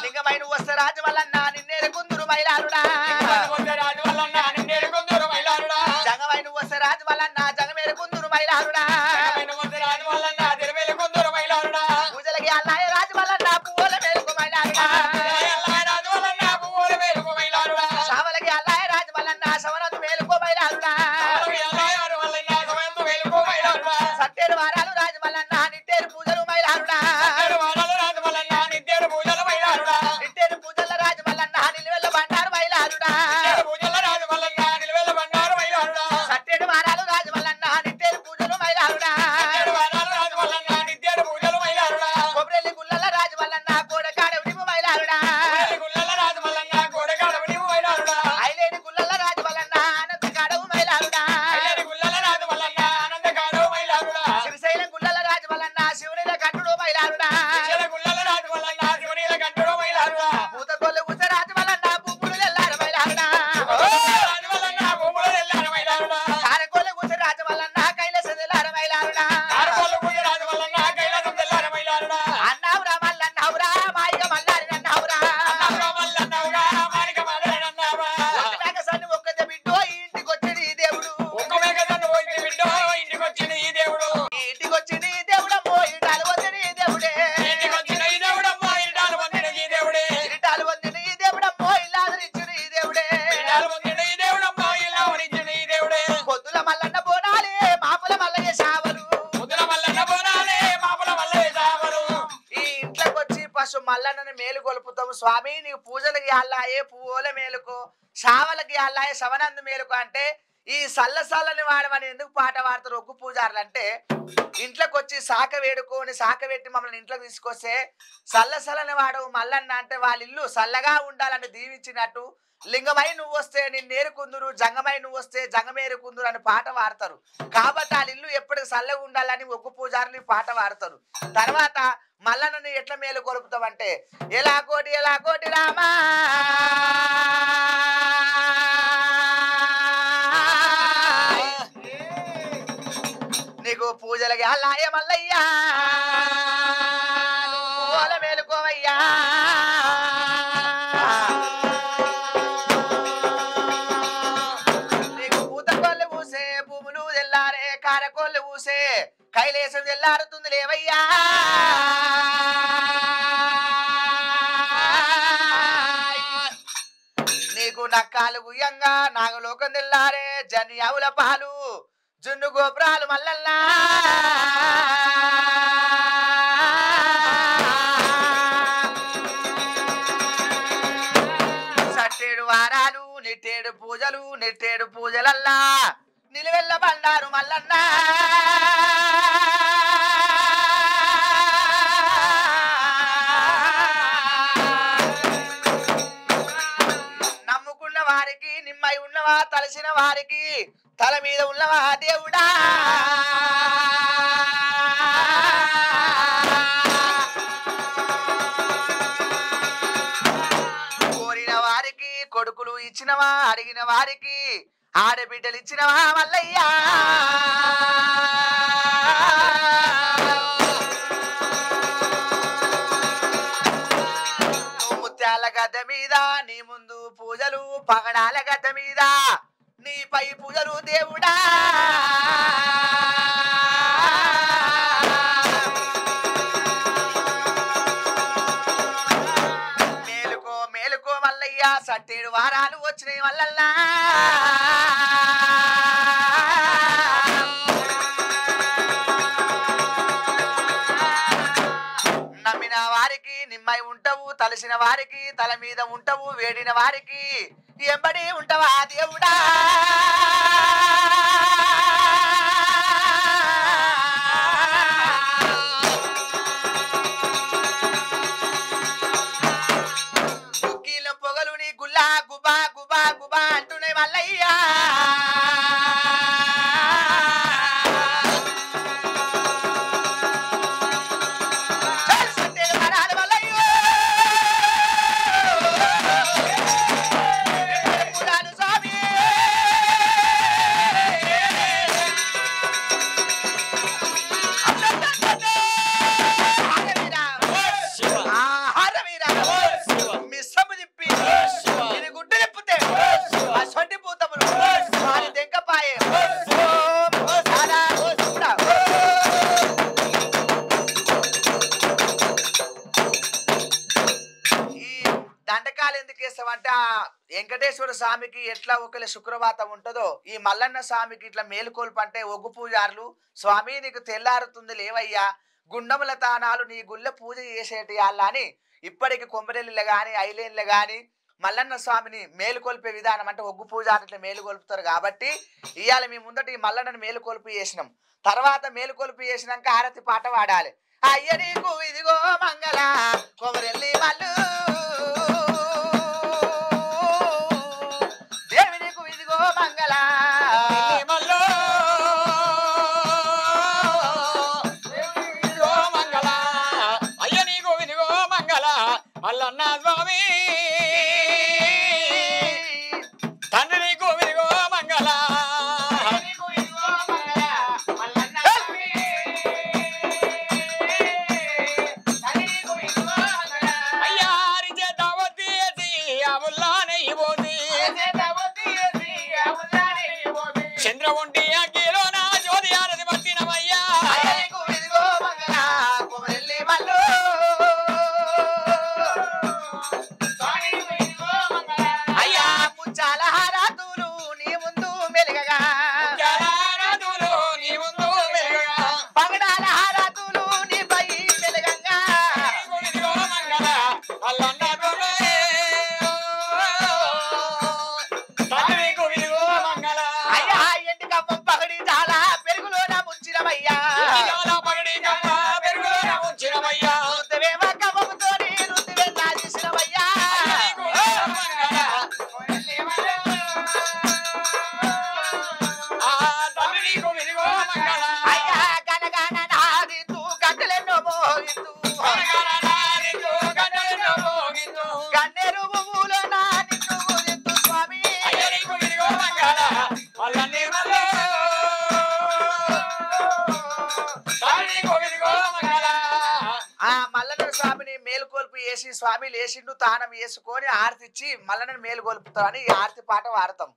లింగమైన వస్తే రాజమల్లన్న నిన్నేరు కుందురు మైలారుడా జగమైన వస్తే రాజమల్లన్న జగమేరు కుందురు మైలారుడా పూజలకి అల్లాయ రాజమల్లన్న పువ్వుల మేలుకు మైలారుడా శావలకి అల్లాయ రాజమల్లన్న శవనందు మేలుకో మైలారుడా సట్టేరు వారాలు రాజమల్లన్న నిట్టేరు పూజలు మైలారుడా నిట్టేరు పూజల రాజమల్లన్న నిలువెల్ల బండారు మైలారుడా సట్టేడు వారాలు రాజమల్లన్న నిట్టేరు పూజలు మైలారుడా కొబ్రెల్లి గుల్లల రాజమల్లన్న కోడకాడ ఉడిము మైలారుడా ఐలేని గుల్లల రాజమల్లన్న అనంత కాడవు మైలారుడా శ్రీశైలం గుల్లల రాజమల్లన్న శివునిల కట్టుడు మైలారుడా పూతకొల్లు ఉస రాజమల్లన్న పువ్వులు ఎల్లారు మైలారుడా కారకొల్లు ఉస రాజమల్లన్న కైలాస తెల్లారు మైలారుడా అన్నావురా మల్లన్నవురా మాయిగ మల్లారి నన్నవురా ఒక్కనాక సన్ని ఒక్కతే బిడ్డో ఈ ఇంటికి వచ్చింది ఈ దేవుడు ఈ ఇంటికి వచ్చింది ఈ దేవుడమ్మో ఇటాలు వద్దని ఈ దేవుడే ఇటాలు వద్దని ఈ దేవుడమ్మో ఇల్లాదరిచ్చిన ఈ దేవుడే పొద్దుల మల్లన్న బోనాలే మాపుల మల్లయ్య శావలు ఈ ఇంట్లోకి వచ్చి పశు మల్లన్నని మేలు కొలుపుతాము. స్వామి నీకు పూజలకి అల్లాయే పువ్వుల మేలుకో శావలకి అల్లాయే శవనందు మేలుకో అంటే ఈ సల్లసల్లని వాడమని ఎందుకు పాట పాడతారు ఒగ్గు పూజారులు అంటే ఇంట్లోకి వచ్చి శాఖ వేడుకొని శాఖ పెట్టి మమ్మల్ని ఇంట్లోకి తీసుకొస్తే సల్లసల్లని వాడవు మల్లన్న అంటే వాళ్ళ ఇల్లు సల్లగా ఉండాలని దీవించినట్టు లింగమై నువ్వు వస్తే నిన్నేరుకుందురు జంగమై నువ్వు వస్తే జంగమేరుకుందురు అని పాట పాడతారు. కాబట్టి వాళ్ళ ఇల్లు ఎప్పటికి చల్లగా ఉండాలని ఒగ్గు పూజారుని పాట పాడతారు. తర్వాత మల్లన్నని ఎట్లా మేలు కొలుపుతామంటే ఎలా కోటి రామా నీకు పూజలకి అల్లాయ మల్లయ్యా పూల మేలుకోవయ్యా నీకు పూతకొల్లు పూసే పువ్వులు తెల్లారే కారకొల్లు పూసే కైలేసం తెల్లారుతుంది లేవయ్యా నీకు నక్కాలు గుయ్యంగా నాగలోకం తెల్లారే జన్యావుల పాలు జున్ను గోపురాలు మల్లల్లా సట్టేడు వారాలు నిట్టేడు పూజలు నెట్టేడు పూజలల్లా నిలువెల్ల బండారు మల్లన్న నమ్ముకున్న వారికి నిమ్మై ఉన్నవా తలసిన వారికి తల మీద ఉన్నవా దేవుడా కోరిన వారికి కొడుకులు ఇచ్చినవా అడిగిన వారికి ఆడబిడ్డలు ఇచ్చినవా మల్లయ్యా ముత్యాల గద్ద మీద నీ ముందు పూజలు పగడాల గద్ద మీద నీపై పూజలు దేవుడా మేలుకో మేలుకో మల్లయ్య సట్టి 7 వారాలు వచ్చినాయి మల్లల్లా నమ్మిన వారికి నిమ్మై ఉంటావు తలసిన వారికి తల మీద ఉంటావు వేడిన వారికి ఎంబడి ఉంటావా దేవుడా పొగలు నీ గుల్లా గుబా గుబా గుబా అంటున్నాయి మల్లయ్యా దండకాలు ఎందుకు వేస్తామంటే వెంకటేశ్వర స్వామికి ఎట్లా ఒకరి శుక్రవాతం ఉంటుందో ఈ మల్లన్న స్వామికి ఇట్లా మేలుకొల్పు అంటే ఒగ్గు పూజారులు స్వామి నీకు తెల్లారుతుంది లేవయ్యా గుండముల తానాలు నీ గుళ్ళ పూజ చేసేటి వాళ్ళ అని ఇప్పటికి కొమ్మరెల్లిలు గాని ఐలేన్లు గాని మల్లన్న స్వామిని మేలుకొల్పే విధానం అంటే ఒగ్గు పూజారులు ఇట్లా మేలుకొల్పుతారు కాబట్టి ఇవాళ మీ ముందట ఈ మల్లన్నని మేలుకొల్పు చేసినాం తర్వాత మేలుకొల్పు చేసినాక ఆరతి పాట పాడాలి అయ్య నీకు ఇదిగో మంగళ కొమరెల్లి మల్లు దేవి నీకు ఇదిగో మంగళ మల్లో ఇదిగో మంగళ అయ్య నీకు ఇదిగో మంగళ మల్లన్న స్వామి తండ్రి నీకు ఇదిగో మంగళ చంద్ర ఒంటి అగ్గిలో నా జ్యోతి ఆరతి పట్టినమయ్యా అయ్యా ముచ్చాల హారాతులు నీ ముందు మెలుగగా నీ ముందు వెలుగగా పగడాల హారాతులు నీ పై మెలుగంగా ఇదిగో మంగళ మల్లన్న తండ్రి నీకు ఇదిగో మంగళ అయ్యా ఎండికమ్మ పగడి చాలా పెరుగులోన ముంచినమయ్యా పగడి కమ్మ పెరుగులోన ముంచినమయ్యా రుద్దువేమ కమ్మముతోని రుద్దువే నాశిసినమయ్యా అయ్యా గనగన నాదితూ గంటలెన్నో మోగితూ గన్నేరు పువ్వులో నా నిన్ను ఊదిత్తు స్వామి ఆ మల్లన్న స్వామిని మేలుకొల్పు వేసి స్వామి లేచిండు తానం వేసుకొని ఆరతిచ్చి మల్లన్నని మేలుకొల్పుతామని ఈ ఆరతి పాట వాడతాం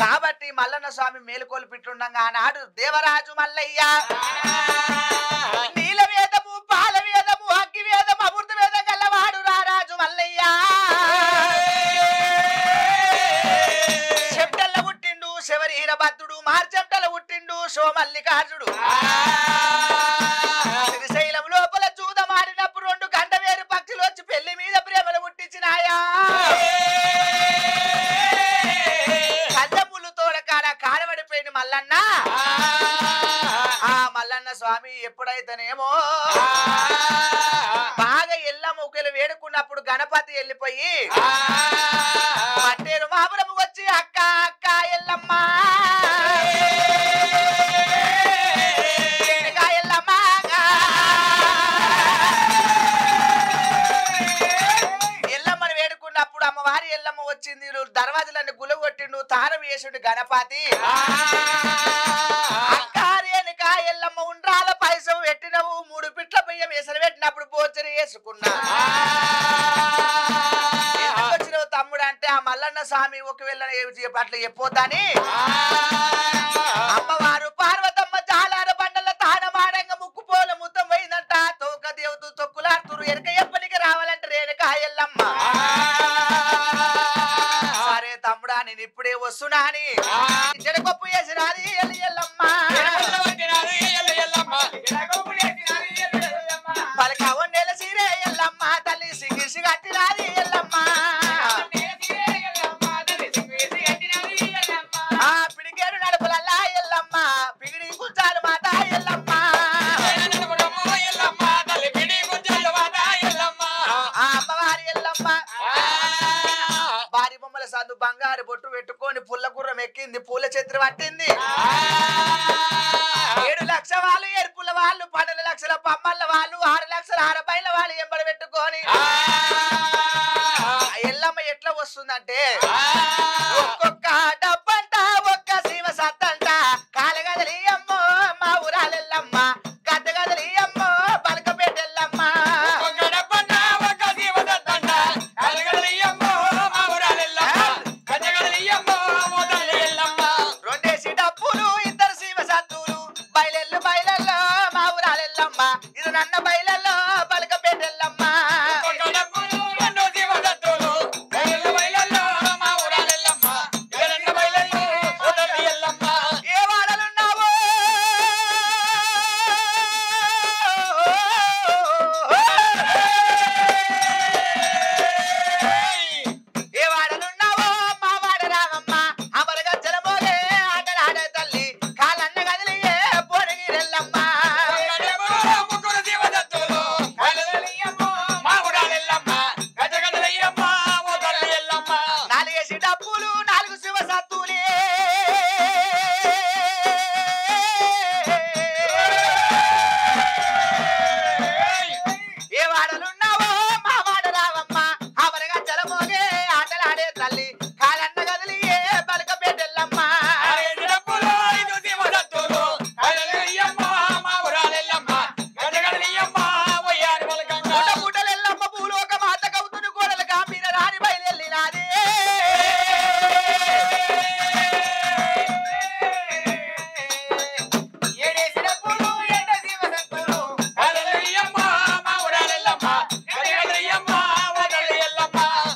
కాబట్టి మల్లన్న స్వామి మేలుకొల్పిట్లుండగా ఆనాడు దేవరాజు మల్లయ్య నీల వేదము పాల వేదము అగ్గి వేదము అమృత వేదం గల్లవాడు రారాజు మల్లయ్య చెప్టల్ల పుట్టిండు శివరీరభద్రుడు మార్చెంటల పుట్టిండు సోమల్లికార్జుడు శ్రీశైలం లోపల చూదమాడినప్పుడు 2 గంట వేరు పక్షులు వచ్చి పెళ్లి మీద ప్రేమలు పుట్టించినాయా కళ్ళములు తోడకాడ కాడబడిపోయిన మల్లన్న ఆ మల్లన్న స్వామి ఎప్పుడైతేనేమో బాగా ఎల్లమ్మ ఒకరు వేడుకున్నప్పుడు గణపతి వెళ్ళిపోయి పట్టేరు మాపురము వచ్చి అక్క అక్క ఎల్లమ్మ ఎల్లమ్మ ఎల్లమ్మని వేడుకున్నప్పుడు అమ్మవారి ఎల్లమ్మ వచ్చింది దర్వాజలన్నీ గులగొట్టిండు తానం వేసిండు గణపతి అక్కారేనిక ఎల్లమ్మ ఉండ్రాల పైసం పెట్టినవు 3 పిట్ల బియ్యం వేసరి పెట్టినప్పుడు పోచరి వేసుకున్నా వచ్చినవు తమ్ముడు అంటే ఆ మల్లన్న స్వామి ఒకవేళ అట్లా చెప్పొద్దని అమ్మవారు పార్వతమ్మ జాలార బండల తానమాడంగా ముక్కుపోల ముద్దం పోయిందంట తోక దేవుతూ తొక్కులాడుతురు ఎనక ఎప్పటికి రావాలంటే రేణుక ఎల్లమ్మ దేవుడా నేను ఇప్పుడే వస్తున్నా అని జడకొప్పు వేసినాది ఎల్లమ్మ పలక వండేల సీరే ఎల్లమ్మ తల్లి సిగిసి కట్టినాది ఎల్లమ్మ పిడికేడు నడుపులల్లా ఎల్లమ్మ పిగిడి గుంజాలు మాత ఎల్లమ్మ అమ్మవారి ఎల్లమ్మ భారీ బొమ్మల సందు బంగారు బొట్టు పెట్టుకొని పుల్ల గుర్రం ఎక్కింది పూల చెత్రి పట్టింది 7 లక్షల వాళ్ళు ఎరుపుల వాళ్ళు 12 లక్షల పమ్మల వాళ్ళు 6 లక్షల ఆరబైల వాళ్ళు ఎంబడి పెట్టుకొని ఎల్లమ్మ ఎట్లా వస్తుందంటే ఒక్కొక్క డబ్బంట ఒక్క సీమ సత్తంట కాలగదలి అమ్మో మా ఊరాలెల్లమ్మ గద్దగదలి అమ్మో బలకపేటెల్లమ్మ రెండేసి డప్పులు 2 సీమ సత్తులు బయలెల్లు బయలల్లో మా ఊరాలెల్లమ్మ ఇది నన్న బయలల్లో బలకపేటెల్లమ్మ ఏ వాడలున్నావో ఏ వాడలున్నావో మా వాడ రామమ్మ అమరగా జలమోగే ఆటలాడే తల్లి కాలన్న గదిలియే పొడిగిరెల్లమ్మ నాలుగేసి డప్పులు 4 శివ సత్తులే ఏ వాడలున్నావో మా వాడ రామమ్మ అమరగా జలమోగే ఆటలాడే తల్లి కాలన్న గదిలియే బలకపేటెల్లమ్మ గుడ్డలెల్లమ్మ భూలోక మాత కవుతుని గోడలు కాపిన రాని బయలెల్లినాది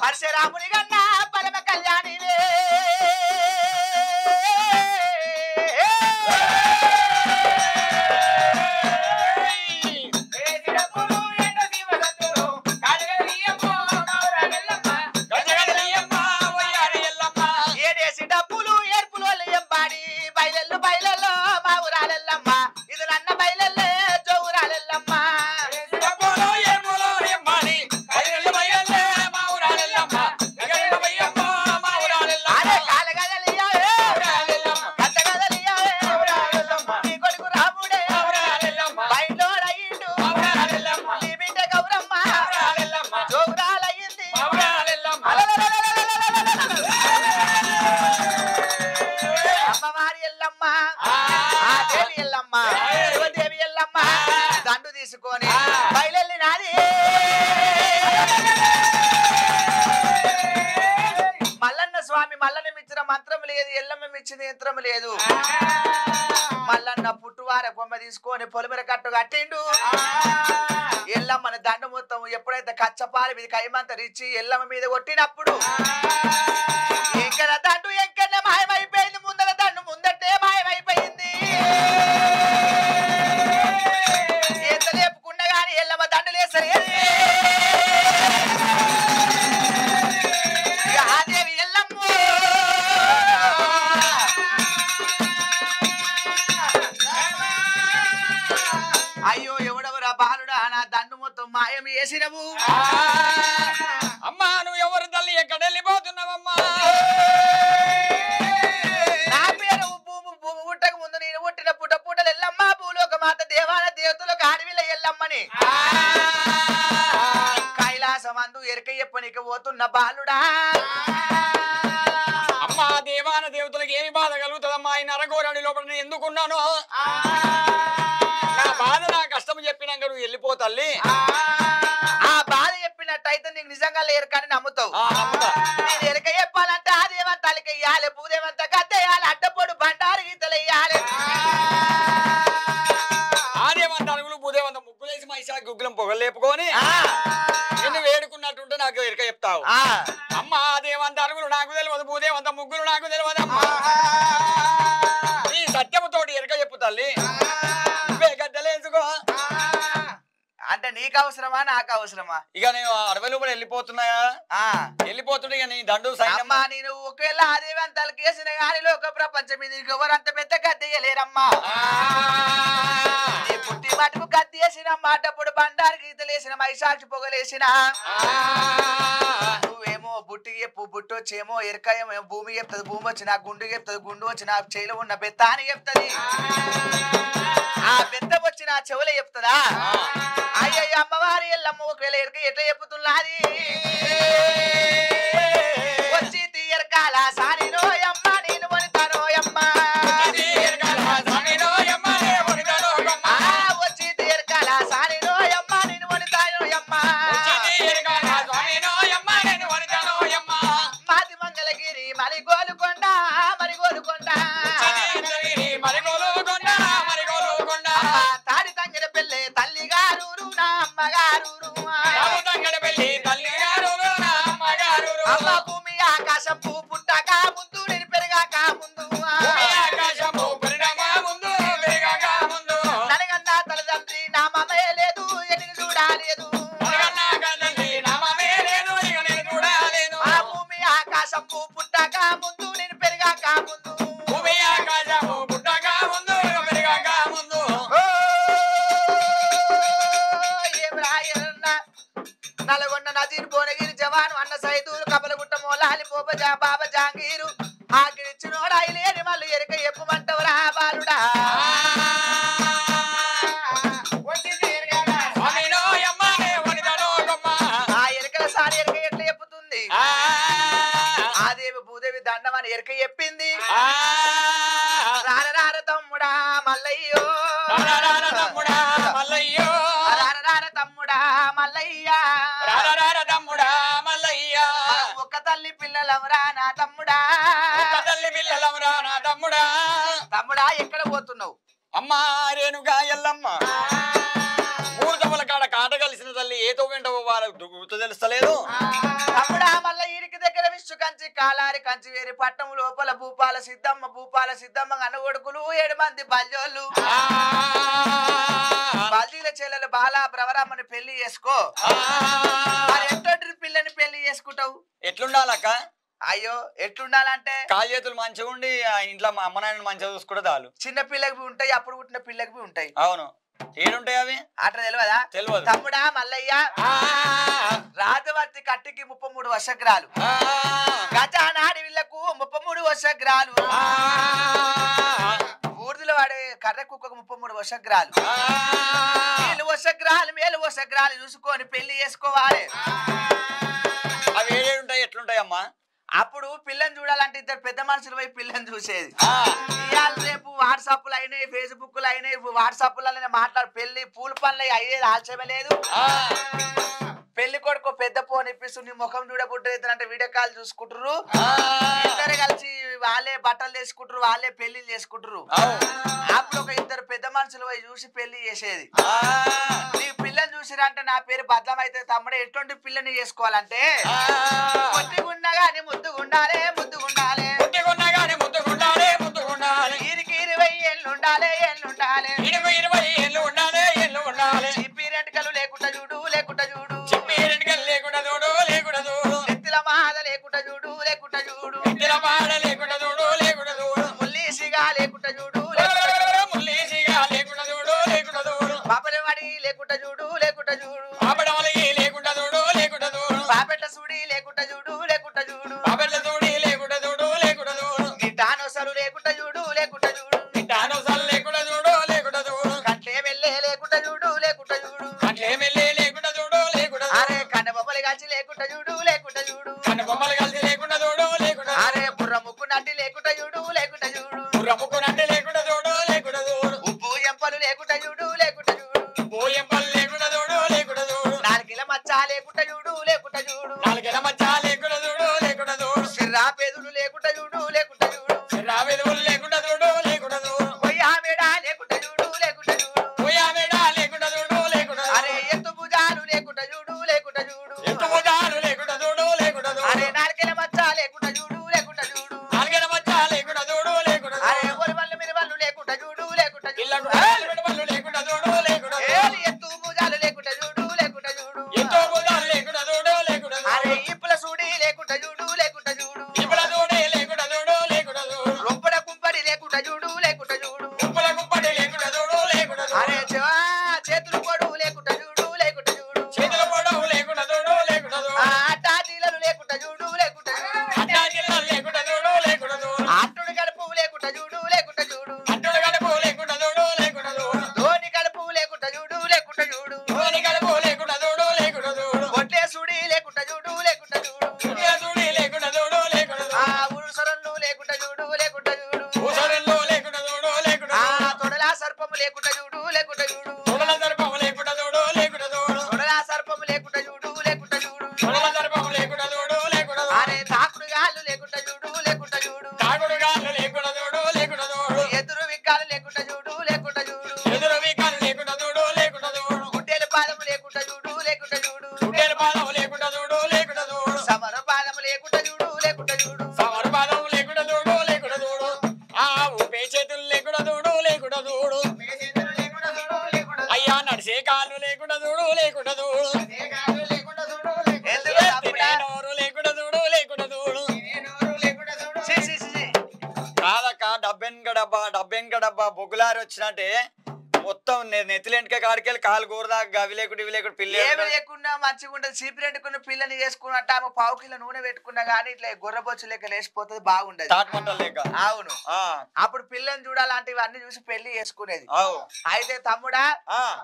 పరశురాముని గన్న పరమ కళ్యాణివే ఏడేసి డప్పులు ఏర్పులు ఎంబాడి బయలెల్లు బయలెల్లో మా ఊరాలెల్లమ్మ ఇది నన్న బయలెల్లే జోవురాలెల్లమ్మ అరే కాలగదలియా కట్టగదలియా నీ కొడుకు రాముడే బయటోడయ్యిండు నీ బిడ్డ గౌరమ్మ జోగురాలయ్యింది అమ్మవారి ఎల్లమ్మ ఆ దేవి ఎల్లమ్మ శివదేవి ఎల్లమ్మ దండు తీసుకొని బయలెల్లినాది మల్లన్న స్వామి మల్లన్న మిచ్చిన మంత్రం లేదు ఎల్లమ్మ మిచ్చిన యంత్రం లేదు మల్లన్న పుట్టువార కొమ్మ తీసుకొని పొలిమర కట్టు కట్టిండు ఎల్లమ్మని దండు మొత్తం ఎప్పుడైతే కచ్చపాలి మీద కైమంతరిచ్చి ఎల్లమ్మ మీద కొట్టినప్పుడు ఎంకన దండు ఎంకన్న మాయమైపోయింది ముందర దండు ముందటే మాయమైపోయింది ఎంత లేపుకున్నా గాని ఎల్లమ్మ దండు లేసలేదు ఆదేవి ఎల్లమ్మ అయ్యో ఎవడెవరా బాలుడా నా దండు మొత్తం మాయం వేసినవు అమ్మా నువ్వు ఎవరు తల్లి ఎక్కడ వెళ్ళిపోతున్నావమ్మా నా పేరు భూమి పుట్టక ముందు నేను పుట్టిన పుట్టలు ఎల్లమ్మ భూలోక మాత దేవాల దేవతలకు ఆడవిల ఎల్లమ్మని కైలాసమందు ఎరకయ్యప్పనికి పోతున్న బాలుడా అమ్మా దేవాన దేవతలకు ఏమి బాధ కలుగుతుందమ్మా ఈ నరగోరాడి లోపల నేను ఎందుకున్నాను నా బాధ నా కష్టం చెప్పినాక నువ్వు వెళ్ళిపో తల్లి ఆ బాధ చెప్పినట్టయితే నీకు నిజంగా లేరు కానీ నమ్ముతావు నేను ఎరక చెప్పాలంటే ఆ దేవంత తలకెయ్యాలి భూదేవంత గద్దెయ్యాలి అడ్డపొడు బండారు గీతలు వెయ్యాలి ఆదేవంత అడుగులు భూదేవంత ముగ్గులేసి మైసా గుగ్గులం పొగలు లేపుకొని నిన్ను వేడుకున్నట్టుంటే నాకు ఎరక చెప్తావు అమ్మ దేవంత అడుగులు నాకు తెలియదు తెలియదు భూదేవి అంత ముగ్గురు నాకు తెలియదమ్మా ఈ సత్యముతోటి ఎరక చెప్పు తల్లి నువ్వే గద్దెలేసుకో అంటే నీకు అవసరమా నాకు అవసరమా ఇక నేను అడవి లోపల వెళ్ళిపోతున్నాయా వెళ్ళిపోతుండే ఇక నీ దండు అమ్మా నేను ఒకవేళ ఆదేవంతాలు కేసిన గాని లోక ప్రపంచం మీద ఎవరంత పెద్ద గద్దెయ్యలేరమ్మా నీ పుట్టి మటుకు గద్దెసిన మాటప్పుడు బండారు గీతలేసిన మైసాక్షి పొగలేసిన నువ్వేమో బుట్టి చెప్పు బుట్టి వచ్చేమో ఎరకాయేమో భూమి చెప్తుంది భూమి వచ్చిన గుండు చెప్తుంది గుండు వచ్చిన చేలో ఉన్న బెత్త అని చెప్తుంది ఆ బెత్త వచ్చిన చెవులే చెప్తుందా అయ్యయ్య అమ్మవారి ఎల్లమ్మ ఒకవేళ ఎరక ఎట్లా చెప్పుతున్నది వచ్చి తీయరకాల సానిలో అమ్మ నేను వనితానో అమ్మ వచ్చి తీయరకాల సానిలో అమ్మ నేను వనితానో అమ్మ మాది మంగళగిరి మరిగోలుకొండ మరిగోలుకొండ తాడి తంగిర పెళ్ళే తల్లిగారు నా అమ్మగారు అమ్మ భూమి ఆకాశం పూ పుట్టక ముందు నేను పెరగాక ముందు ననగన్నా తల్లిదండ్రి నామమే లేదు ఎన్ని చూడాలేదు ఆ భూమి ఆకాశం పూ పుట్టక ముందు నేను పెరగాక ముందు నల్గొండ నజీర్ భువనగిరి జవాను అన్న సైదూరు కపలగుట్ట మోలాలి పోపజా బాబా జాంగీరు ఆకిరిచ్చినోడా లేని మళ్ళీ ఎరక ఎప్పుమంటవరా బాలుడా ఆ ఎరకల సారి ఎరక ఎట్లా చెప్పుతుంది ఆదేవి భూదేవి దండమని ఎరక చెప్పింది రార తమ్ముడా మల్లయ్యో తమ్ముడా మల్లయ్యో రార తమ్ముడా మల్లయ్యా తమ్ముడా మల్లయ్యా ఒక్క తల్లి పిల్లలవరా నా తమ్ముడా తల్లి పిల్లలవరా నా తమ్ముడా తమ్ముడా ఎక్కడ పోతున్నావు అమ్మా రేణుగా ఎల్లమ్మ మూర్తముల కాడ కాట కలిసిన తల్లి ఏతో వెంటో వాళ్ళకు గుర్తు తెలుస్తలేదు తమ్ముడా మళ్ళీ ఈడికి దగ్గర విష్ణు కంచి కాలారి కంచి వేరి పట్టం లోపల భూపాల సిద్ధమ్మ అన్నగొడుకులు 7 మంది బల్జోళ్ళు బల్జీల చెల్లెలు బాలా బ్రవరమ్మని పెళ్లి చేసుకో మరి ఎట్టొడ్రి పిల్లని పెళ్లి చేసుకుంటావు ఎట్లుండాలక్క అయ్యో ఎట్లుండాలంటే కాలు చేతులు మంచిగా ఉండి ఆ ఇంట్లో మా అమ్మ నాయన మంచిగా చూసుకుంటే చాలు చిన్న పిల్లకి ఉంటాయి అప్పుడు పుట్టిన పిల్లకి ఉంటాయి అవును ఏడుంటాయి అవి అట్లా తెలియదా తెలియదు తమ్ముడా మల్లయ్య రాజవర్తి కట్టికి 33 వర్షగ్రాలు గజానాడి వీళ్లకు 33 వర్షగ్రాలు ఊర్దులో వాడే కర్ర కుక్కకు 33 వర్షగ్రాలు వీళ్ళు వర్షగ్రాలు మేలు వర్షగ్రాలు చూసుకొని పెళ్లి చేసుకోవాలి అవి ఏడుంటాయి ఎట్లుంటాయి అమ్మా అప్పుడు పిల్లని చూడాలంటే ఇద్దరు పెద్ద మనుషులు పోయి పిల్లని చూసేది ఇవాళ రేపు వాట్సాప్లు అయినాయి ఫేస్బుక్లు అయినాయి వాట్సాప్లనే మాట్లాడు పెళ్లి పూల పనులు అయ్యేది ఆలస్యమే లేదు పెళ్లి కొడుకు పెద్ద ఫోన్ ఇప్పిస్తూ నీ ముఖం చూడబుడ్డంటే వీడియో కాల్ చూసుకుంటారు ఇద్దరు కలిసి వాళ్ళే బట్టలు చేసుకుంటారు వాళ్ళే పెళ్లిళ్ళు చేసుకుంటారు అప్పుడు ఒక ఇద్దరు పెద్ద మనుషులు పోయి చూసి పెళ్లి చేసేది నీ పిల్లని చూసిరంటే నా పేరు బద్దం అయితే తమ్ముడే ఎటువంటి పిల్లని చేసుకోవాలంటే ముద్దుగుండగాని ముద్దుగుండాలే ముద్దుగుండాలే ఈరికి 20 ఏళ్ళు ఉండాలి చిప్పి రెంటకలు లేకుండా చూడు నెత్తిల మాద లేకుండా చూడు ముల్లీసిగా లేకుండా చూడు పాపలవాడి లేకుండా చూడు పాపెట్ల సూడి లేకుండా చూడు గిటానోసలు లేకుండా చూడు కట్లే వెళ్ళే లేకుండా చూడు అరే కన్న బొమ్మలు కలిసి లేకుండా చూడు అరే బుర్ర ముక్కు నట్టి లేకుండా చూడు ఉప్పు ఎంపలు లేకుండా చూడు నాలుగిల మచ్చ లేకుండా చూడు సిర్రా పేదులు లేకుండా చూడు పొయ్యా మేడ లేకుండా చూడు అరే ఎత్తు భుజాలు లేకుండా చూడు అరే నాలుగిల మచ్చ లేకుండా చూడు డబ్బెంక డబ్బా బొగ్గులారి వచ్చినట్టే మొత్తం నెత్తిలెంటికే కాడికెళ్ళి కాలు కూరదాకా గవి లేకుండా ఇవి లేకుండా పిల్ల ఏమి లేకుండా మంచిగా ఉండదు. చీపిరెట్టుకున్న పిల్లని చేసుకున్నట్టు ఆమె పావు కిలో నూనె పెట్టుకున్నా గానీ ఇట్లా గొర్రెబొచ్చు లెక్క లేచిపోతుంది, బాగుండదు. తాటమంటలు లేక అవును. అప్పుడు పిల్లని చూడాలంటే ఇవన్నీ చూసి పెళ్లి చేసుకునేది. అయితే తమ్ముడా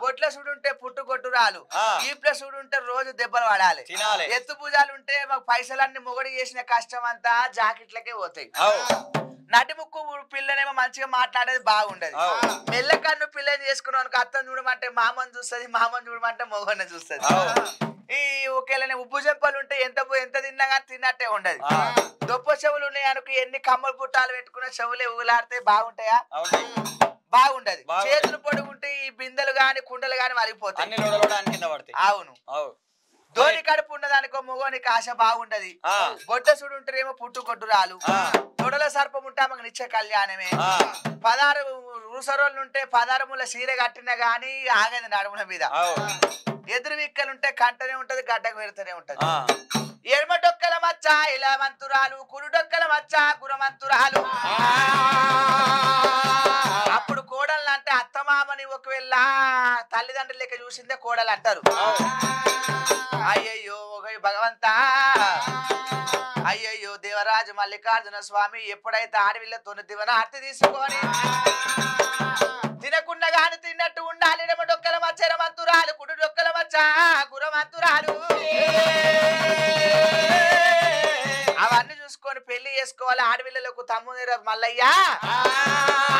బొట్ల చూడుంటే పుట్టు కొట్టురాలు, ఈప్ల చూడుంటే రోజు దెబ్బలు పడాలి, ఎత్తు పూజాలు ఉంటే మాకు పైసలన్నీ మొగడి చేసిన కష్టం అంతా జాకెట్లకే పోతాయి. నటి ముక్కు పిల్లనేమో మంచిగా మాట్లాడేది బాగుండదు. మెల్ల కన్ను పిల్లని చేసుకున్నాను అత్తను చూడమంటే మామని చూస్తుంది, మామని చూడమంటే మొగన్న చూస్తుంది. ఈ ఒకేలా ఉప్పు చెంపలు ఉంటే ఎంత తిన్నా కానీ తిన్నట్టే ఉండదు. దొప్ప చెవులు ఉన్నాయి అనుకో, ఎన్ని కమ్మలు పుట్టాలు పెట్టుకున్న చెవులే ఊలాడితే బాగుంటాయా? బాగుండదు. చేతులు పొడుగుంటే ఈ బిందెలు గాని కుండలు గాని మరిగిపోతాయి. అవును. ధోని కడుపు ఉన్నదానికో మొగోనికి ఆశ బాగుండది. బొడ్డ సుడు ఉంటేనేమో పుట్టు కొట్టురాలు, తొడల సర్పం ఉంటే ఆమెకు నిత్య కళ్యాణమే. 16 ఊసరోళ్ళు ఉంటే 16 ముళ్ళ సీర కట్టినా గానీ ఆగదు నడుముల మీద. ఎదురు విక్కలుంటే కంటనే ఉంటది, గడ్డకు పెడుతూనే ఉంటది. ఎడమ డొక్కల మచ్చ ఇలా మంతురాలు, కుడి డొక్కల మచ్చ గురమంతురాలు. అప్పుడు కోడలు అంటే అత్తమామని ఒకవేళ తల్లిదండ్రులు లెక్క చూసిందే కోడలు అంటారు. అయ్యయ్యో భగవంతా, అయ్యయ్యో దేవరాజు మల్లికార్జున స్వామి ఎప్పుడైతే ఆడవిళ్ళతో దివన ఆర్తి తీసుకొని తినకుండా గాని తిన్నట్టు ఉండాలి. ఎడమ డొక్కల మచ్చ ఎరమంతురాలు, కుడి డొక్కల మచ్చ గురమంతురాలు. అవన్నీ చూసుకొని పెళ్లి చేసుకోవాలి. ఆడవిళ్ళలకు తమ్ముడు మల్లయ్యా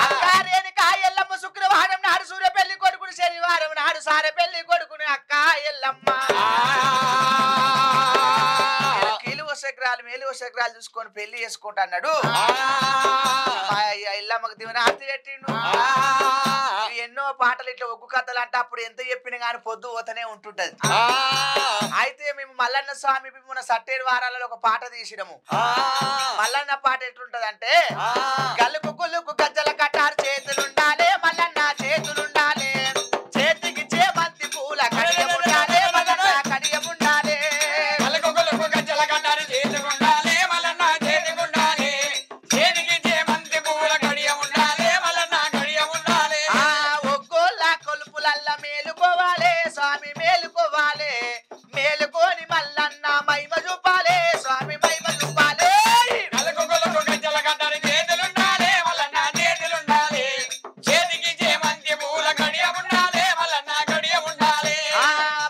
అక్కారేని కాయల్లమ్మ శుక్రవారం నాడు సూర్య పెళ్లి కొడుకుని, శనివారం నాడు సారె పెళ్లి కొడుకుని అక్క ఎల్లమ్మ. మేలు శకరాలు చూసుకొని పెళ్లి చేసుకుంటా అన్నాడు. ఇల్లమ్మకు దివన ఆర్తి పెట్టిండు. ఎన్నో పాటలు ఇట్లా ఒగ్గు కథలు అంటే అప్పుడు ఎంత చెప్పినా గానీ పొద్దు పోతనే ఉంటుంటది. అయితే మేము మల్లన్న స్వామి మన 7 వారాలలో ఒక పాట తీసినము. మల్లన్న పాట ఎట్లుంటదంటే, గల్లుకు గుల్లుకు గజ్జల కట్టారు చేతులుండాలి మల్లన్న చేతులుండాలి, చేతికి చేమంతి పూల కడియం ఉండాలి మల్లన్న కడియం ఉండాలి. స్వామి మేలుకోవాలి, మేలుకోని మల్లన్న మహిమ చూపాలి, స్వామి మహిమ చూపాలి.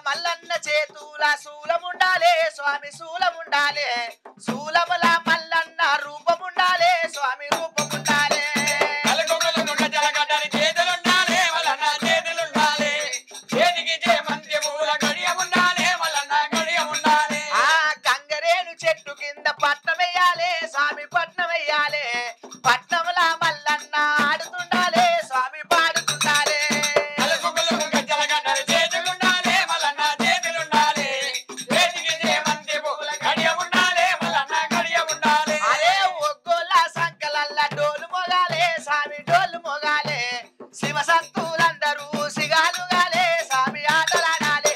మల్లన్న చేతుల శూలముండాలి, స్వామి శూలముండాలి, శూలముల మల్లన్న రూపముండాలి, స్వామి రూపముండాలి. గంగరేను చెట్టు కింద పట్నం వెయ్యాలి, స్వామి పట్నం వెయ్యాలి, పట్నంలా మల్లన్న ఆడుతుండాలి, స్వామి పాడుతుండాలి. అరే ఒగ్గోల సంకలల్ల డోలు మొగాలే, స్వామి డోలు మొగాలే, శివ సంతులందరూ సిగాలుగాలే, స్వామి ఆటలాడాలి.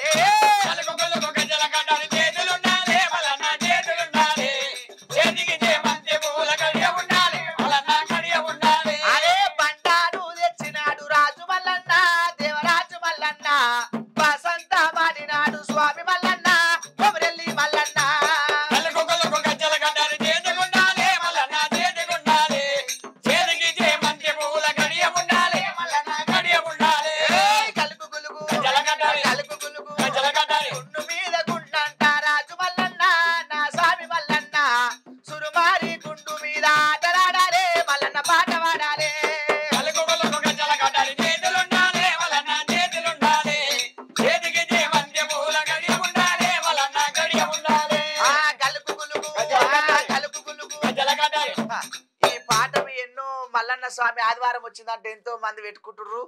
అరే బండారు తెచ్చినాడు రాజు మల్లన్న, దేవరాజు మల్లన్న, వసంత మాడినాడు స్వామి మల్లన్న, కొమరెల్లి మల్లన్న. గుండు మీద గుండంట రాజు మల్లన్న, నా స్వామి మల్లన్న, సురుమారి గుండు మీద ఆటలాడాలి, మల్లన్న పాట పాడాలి. ఈ పాట ఎన్నో మల్లన్న స్వామి ఆదివారం వచ్చిందంటే ఎంతో మంది పెట్టుకుంటుర్రు.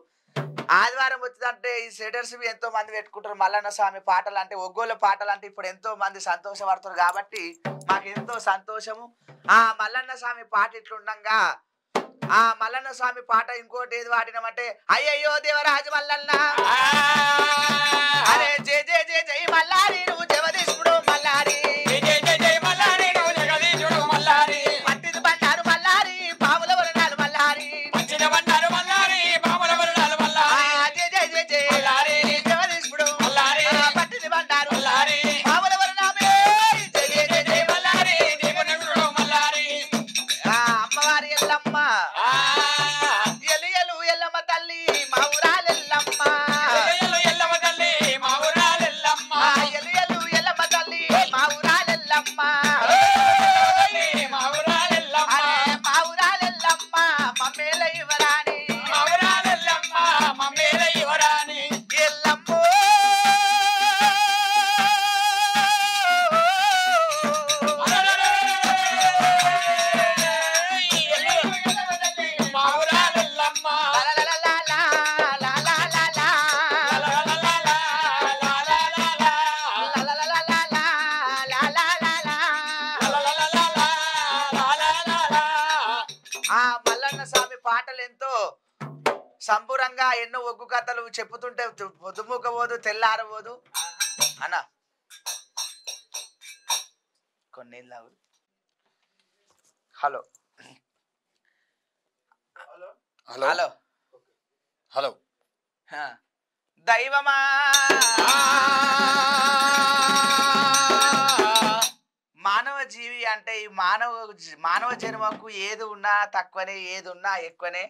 ఆదివారం వచ్చిందంటే ఈ సెటర్స్ ఎంతో మంది పెట్టుకుంటారు. మల్లన్న స్వామి పాటలు అంటే ఒగ్గోళ్ళ పాటలు అంటే ఇప్పుడు ఎంతో మంది సంతోషపడతారు కాబట్టి మాకు ఎంతో సంతోషము. ఆ మల్లన్న స్వామి పాట ఇట్లుండగా ఆ మల్లన్న స్వామి పాట ఇంకోటి ఏది వాడినామంటే, అయ్యయ్యో దేవరాజు మల్లన్న, అరే జై జై జై జై మల్లారి నువ్వు జగదీశుడు మల్లారి, పట్టిది బండారు మల్లారి, పాముల వరణాలు మల్లారి, అమ్మవారి ఎల్లమ్మ ఎలు ఎలు ఎల్లమ్మ తల్లి మా ఊరాలెల్లమ్మ ఎల్లెల్లు ఎల్లమ్మ తల్లి మా ఊరాలెల్లమ్మ ఎలు ఎలు ఎల్లమ్మ తల్లి మా ఊరాలెల్లమ్మ మా ఊరాలెల్లమ్మ మా ఊరాలెల్లమ్మ మమ్మేల ఇవరాని మా ఊరాలెల్లమ్మ మమ్మేల ఇవరాని ఎల్లమ్మో మా ఊరాలెల్లమ్మ ఆ మల్లన్న స్వామి పాటలు ఎంతో సంపూరంగా ఎన్నో ఒగ్గు కథలు చెప్పుతుంటే పొద్దుముకపోదు తెల్లారబోదు అన్న కొన్ని హలో హలో హలో హలో దైవమా మానవ జీవి అంటే ఈ మానవ జన్మకు ఏది ఉన్నా తక్కువనే ఏది ఉన్నా ఎక్కువనే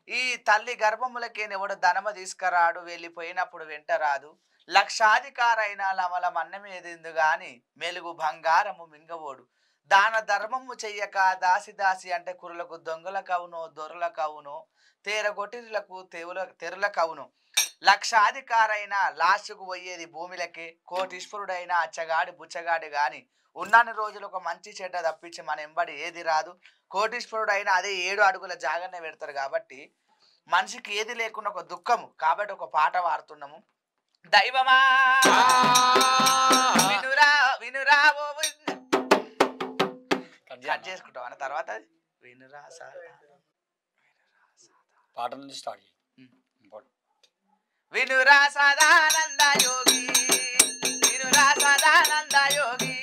ఈ తల్లి గర్భములకే ఎవడు ధనమ తీసుకురాడు వెళ్ళిపోయినప్పుడు వెంట రాదు లక్షాధికారైన లమల మన్నమేదిందు గాని మెలుగు బంగారము మింగవోడు దాన ధర్మము చెయ్యక దాసి దాసి అంటే కురులకు దొంగలకు అవును దొరలకు అవును తేరగొట్టిలకు తెరులకు అవును లక్షాధికారైన లాస్ట్కు పోయేది భూమిలకే కోటీశ్వరుడైన అచ్చగాడి బుచ్చగాడి గాని ఉన్నన్ని రోజులు ఒక మంచి చెడ్డ తప్పించి మన ఎంబడి ఏది రాదు కోటీశ్వరుడైన అదే 7 అడుగుల జాగనే పెడతారు కాబట్టి మనిషికి ఏది లేకుండా ఒక దుఃఖము కాబట్టి ఒక పాట పాడుతున్నాము దైవమా వినురా వినురా కట్ చేసుకుంటాం అన్న తర్వాత వినురా పాట నుంచి స్టార్ట్ చేయి వినురా సదానంద యోగి వినురా సదానంద యోగి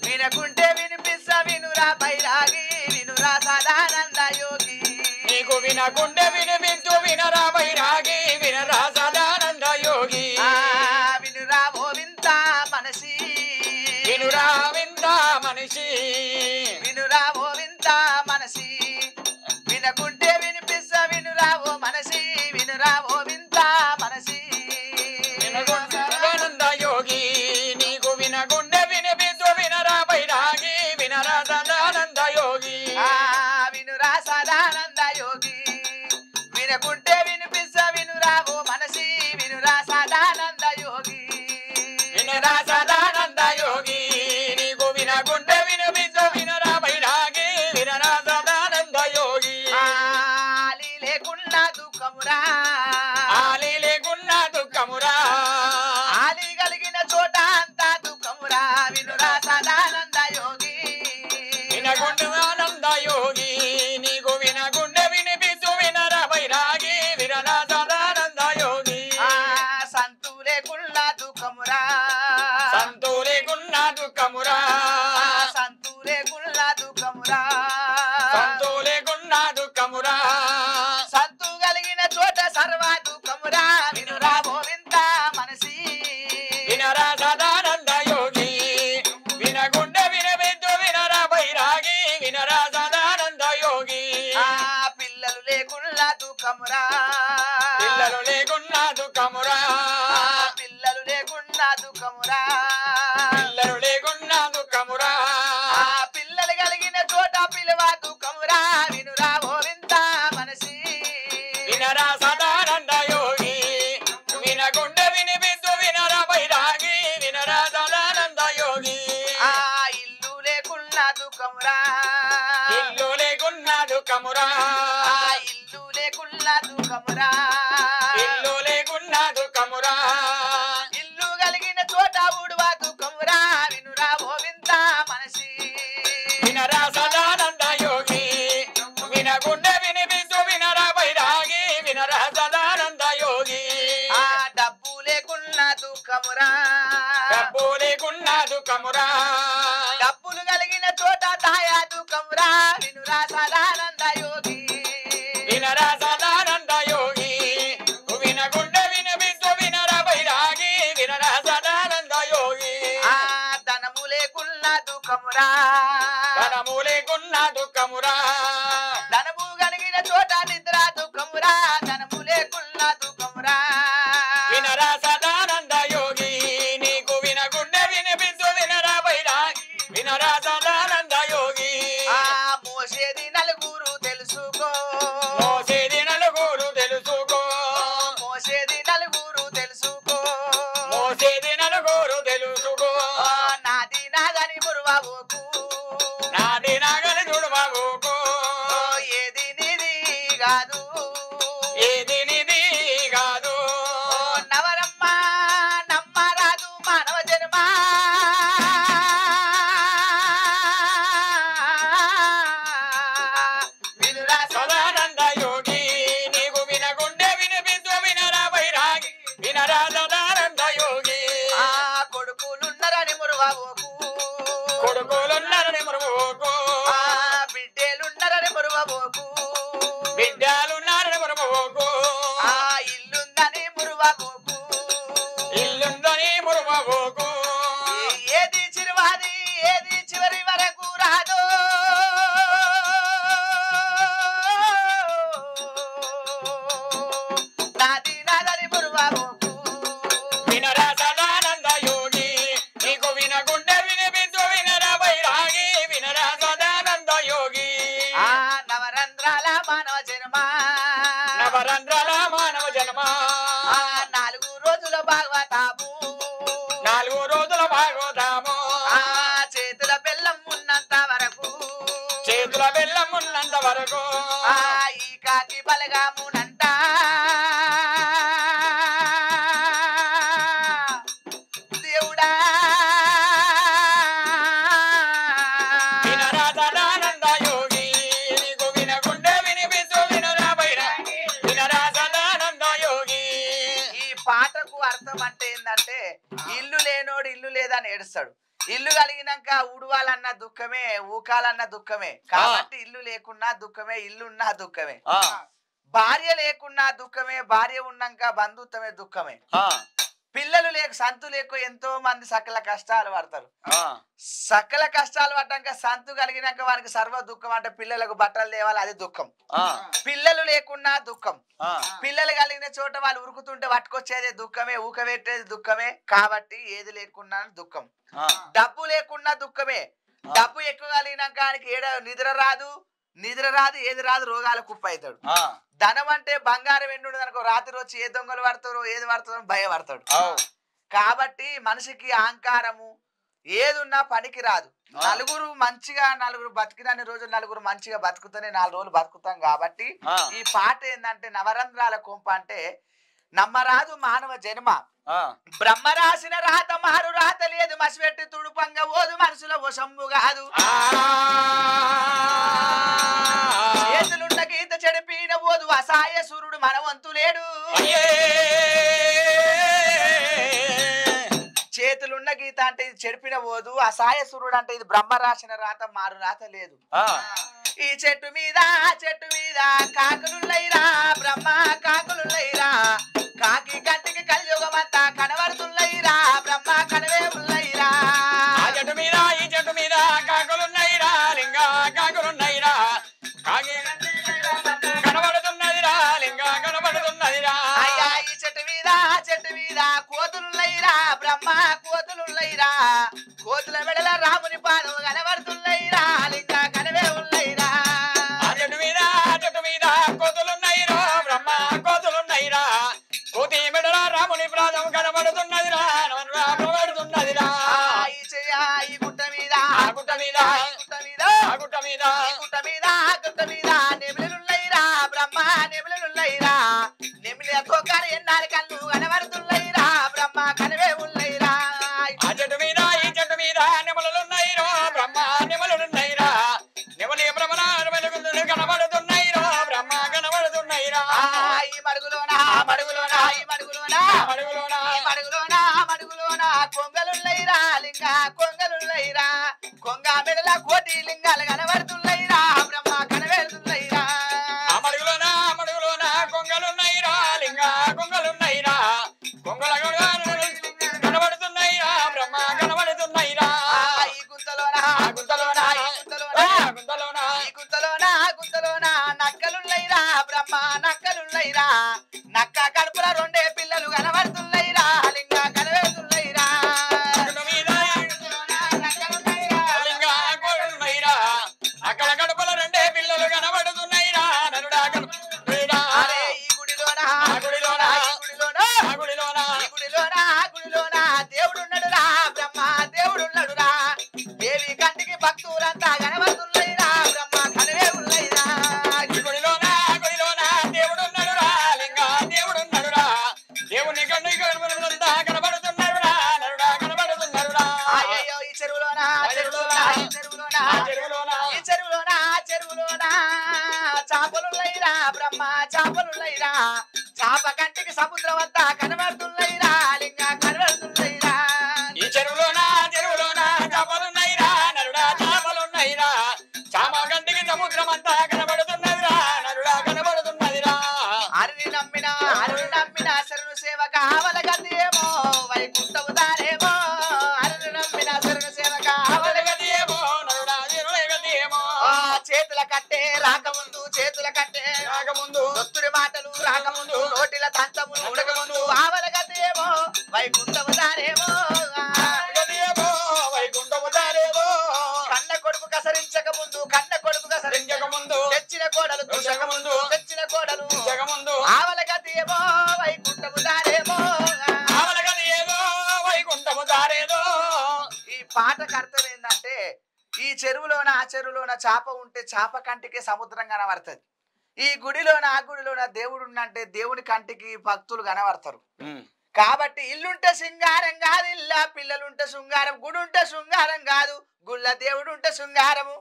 వినకుంటే వినిపిస్త వినురా బైరాగి వినురా సదానంద యోగి నీకు వినకుంటే వినిపించు వినరా బైరాగి వినరా సదానంద యోగి వినురా ఓ వింత మనసి వినురా వింత మనిషి వినురా ఓ వింత మనసి వినకుంటే వినిపిస్త వినురా ఓ మనసి వినురా ఓ వింత మనసి సదానంద యోగి నీకు వినకుంటే వినిపించు వినరా బైరాగి వినరా సదానంద యోగి వినురా సదానంద యోగి వినకుంటే వినిపిస్త వినురా ఓ మనసి వినురా సదానంద యోగి వినరా సదానంద యోగి నీకు వినకుంటే వినిపించు వినరా బైరాగి వినరా సదానంద యోగి ఆలి లేకున్నా దుఃఖమురా ఆలి లేకున్నా దుఃఖమురా ఆలి కలిగిన చోట అంతా దుఃఖమురా వినురా సదానంద యోగి వినకుంటే ఆనంద యోగి నీకు వినకుంటే వినిపించు వినరా బైరాగి వినరా సదానంద యోగి సంతు లేకున్నా దుఃఖమురా సంతో లేకున్నా దుఃఖమురా సంతు లేకున్నా దుఃఖమురా సంతో లేకున్నా దుఃఖమురా సంతు కలిగిన చోట సర్వ దుఃఖమురా వినురా ఓ వింత మనసి వినరా సదానంద యోగి వినకుంటే వినిపించు వినరా బైరాగి వినరా సదానంద యోగి పిల్లలు లేకున్నా దుఃఖమురా పిల్లలు లేకున్నా దుఃఖమురా పిల్లలు లేకున్నా దుఃఖమురా పిల్లలు లేకున్నా దుఃఖమురా పిల్లలు కలిగిన చోట పిలువ దుఃఖమురా వినురా ఓ వింత మనసి వినరా సదానంద యోగి వినకుంటే వినిపించు వినరా బైరాగి వినరా సదానంద యోగి ఇల్లు లేకున్నా దుఃఖమురా ఇల్లు లేకున్నా దుఃఖమురా ఇల్లు లేకున్నా దుఃఖమురా ఇల్లు లేకున్నా దుఃఖమురా ఇల్లు కలిగిన చోట ఊడువ దుఃఖమురా వినురా ఓ వింత మనసి వినరా సదానంద యోగి వినకుంటే వినిపించు వినరా బైరాగి వినరా సదానంద యోగి డబ్బు లేకున్నా దుఃఖమురా డబ్బు లేకున్నా దుఃఖమురా డబ్బులు కలిగిన చోట దాయా దుఃఖమురా వినురా సదానంద యోగి వినరా సదానంద యోగి వినకుంటే వినిపించు వినరా బైరాగి వినరా సదానంద యోగి ధనము లేకున్నా దుఃఖమురా ధనము లేకున్నా దుఃఖమురా తెలుసుకో మోసేది నలుగురు తెలుసుకో మోసేది నలుగురు తెలుసుకో మోసేది నలుగురు తెలుసుకో నాది నాదని మురువబోకు నాది నాగలి చూడబాబోకు ఏది నీది కాదు ఏది నిధి కాదు నవరమ్మ నమ్మరాదు మానవ జన్మ వినురా సదానంద యోగి నీకు వినగుండే వినిపించు వినరా వైరాగి వినరా సదానంద యోగి కొడుకులున్నరని మురువబోకు కొడుకులున్నారని మరువోకు బిడ్డేలున్నరని మురువబోకు బిడ్డలున్నారని మరువోకు ఇల్లుందని మురువబోకు ఇల్లుందని మరువోకు ఏది చిరువాది ఏది చివరి వరకు రాదు నాది నాదని మురువబోకు వినరా సదానంద యోగి నీకు వినగుండే వినిపించు వినరా వైరాగి వినరా సదానంద యోగి నవరంధ్రాల మానవ జన్మ నవరంధ్రాల మానవ జన్మ 4 రోజుల భాగవతాము 4 రోజుల భాగవతము చేతుల బెల్లం ఉన్నంత వరకు చేతుల బెల్లం ఉన్నంత వరకు ఈ కాకి బలగామునంట దేవుడా వినరా సదానంద యోగి నీకు వినగుండే వినిపించు వినరా వైరాగి వినరా సదానంద యోగి ఈ పాటకు అర్థం అంటే ఏంటంటే ఇల్లు లేనోడు ఇల్లు లేదని ఏడుస్తాడు ఇల్లు కలిగినాక ఊడవాలన్న దుఃఖమే ఊకాలన్న దుఃఖమే కాబట్టి ఇల్లు లేకున్నా దుఃఖమే ఇల్లున్నా దుఃఖమే భార్య లేకున్నా దుఃఖమే భార్య ఉన్నాక బంధుత్వమే దుఃఖమే పిల్లలు లేక సంతు లేక ఎంతో మంది సకల కష్టాలు పడతారు సకల కష్టాలు పడ్డాక సంతు కలిగినాక వానికి సర్వ దుఃఖం అంటే పిల్లలకు బట్టలు తేవాలి అది దుఃఖం పిల్లలు లేకున్నా దుఃఖం పిల్లలు కలిగిన చోట వాళ్ళు ఉరుకుతుంటే పట్టుకొచ్చేది దుఃఖమే ఊకబెట్టేది దుఃఖమే కాబట్టి ఏది లేకున్నా దుఃఖం డబ్బు లేకున్నా దుఃఖమే డబ్బు ఎక్కువ కలిగినాక ఆయనకి నిద్ర రాదు ఏది రాదు రోగాల కుప్ప అవుతాడు ధనం అంటే బంగారం ఎండు అనుకో రాత్రి వచ్చి ఏ దొంగలు పడతారో ఏది పడతారో భయపడతాడు కాబట్టి మనిషికి అహంకారము ఏదున్నా పనికి రాదు నలుగురు బతికినన్ని రోజులు నలుగురు మంచిగా బతుకుతూనే 4 రోజులు బతుకుతాం కాబట్టి ఈ పాట ఏంటంటే నవరంధ్రాల కొంప అంటే నమ్మరాదు మానవ జన్మ బ్రహ్మ రాసిన రాత మారు రాత లేదు మసిపెట్టి తుడుపంగా ఓదు మనసులో వశంబు కాదు చేతులున్న గీత చెడిపిన ఓదు అసాయ సూర్యుడు మనవంతు లేడు చేతులున్న గీత అంటే ఇది చెడిపిన ఓదు అసాయ సూర్యుడు అంటే ఇది బ్రహ్మ రాసిన రాత మారు రాత లేదు ఈ చెట్టు మీద కాకులున్నైరా బ్రహ్మ కాకులున్నైరా కాకి గంటికి కలియుగమంతా కనబడుతున్నైరా బ్రహ్మ కనవే ఉన్నైరా ఆ చెట్టు మీద ఈ చెట్టు మీద కాకులున్నైరా లింగ కాకులున్నైరా కాకి కనబడుతున్నదిరా లింగ కనబడుతున్నదిరా అయ్యా ఈ చెట్టు మీద కోతులున్నైరా బ్రహ్మ కోతులున్నైరా కోతుల మెడల రాముని పాదం కనబడుతున్నైరా లింగ కనవే ఉన్నైరా ఆ చెట్టు మీద కోతులున్నైరా బ్రహ్మ కోతులున్నైరా కోతి మెడల రాముని ప్రాణం కనబడుతున్నదిరా కనబడుతున్నదిరా ఈ గుట్ట మీద నెమిలున్నైరా బ్రహ్మ నెమిలున్నైరా నెమిలితో కానీ ఎన్నారి కళ్ళు కనబడుతున్నైరా బ్రహ్మ కనవే ఉన్నైరా ఆ చెట్టు మీద ఈ చెట్టు మీద నెమలున్నైరా బ్రహ్మ నెమలున్నైరా నెమలి బ్రహ్మ కనబడుతున్నైరా బ్రహ్మ కనబడుతున్నైరా ఈ మడుగులోన కొంగలున్నైరా లింగ కొంగలున్నైరా కొంగ మెడల కోటి లింగాలు కనబడుతున్నైరా బ్రహ్మ కనబడుతున్నైరా మడుగులోన కొంగలున్నైరా లింగ కొంగలున్నైరా కొంగల కనబడుతున్నైరా బ్రహ్మ కనబడుతున్నైరా ఈ గుంతలోన నక్కలున్నైరా బ్రహ్మ నక్కలున్నైరా నక్క కడుపుల 2 పిల్లలు కనబడుతున్నైరా లింగ కనబడుతున్నైరా లింగ కొడున్నైరా అక్కడ చెరువులోనా చాపలున్నైరా బ్రహ్మ చాపలున్నైరా చాప కంటికి సముద్రం అంతా కనబడుతున్నైరా లింగ కనబడుతున్నైరా ఈ చెరువులోన చేపలున్నాయిరా నరుడా చేపలున్నాయిరా చామ గంటికి సముద్రం అంతా కనబడుతున్నదిరా నరుడా కనబడుతున్నదిరా అరుని నమ్మిన శరణు సేవ కావల గదేమో వైకుంఠము దారేమో అరుని నమ్మిన శరణు సేవ కావల గదేమో నరుడా గదేమో చేతుల కట్టే రాకముందు భక్తుడి మాటలు రాకముందు నోటిల తంతములు ఉడకముందు ఆవల గదేమో వైకుంఠము దారేమో వైకుంఠము దారేమో కన్న కొడుకు కసరించక ముందు తెచ్చిన కోడలు దూషక ముందు ఆవల గదేమో వైకుంఠము దారేమో ఈ పాటకు అర్థం ఏంటంటే ఈ చెరువులోన ఆ చెరువులోన చాప ఉంటే చాప కంటికే సముద్రం కనబడుతుంది ఈ గుడిలోన ఆ గుడిలోన దేవుడు ఉన్నంటే దేవుని కంటికి భక్తులు కనబడతారు కాబట్టి ఇల్లుంటే శృంగారం కాదు ఇల్లా పిల్లలుంటే శృంగారం గుడి ఉంటే శృంగారం కాదు గుళ్ళ దేవుడు ఉంటే శృంగారము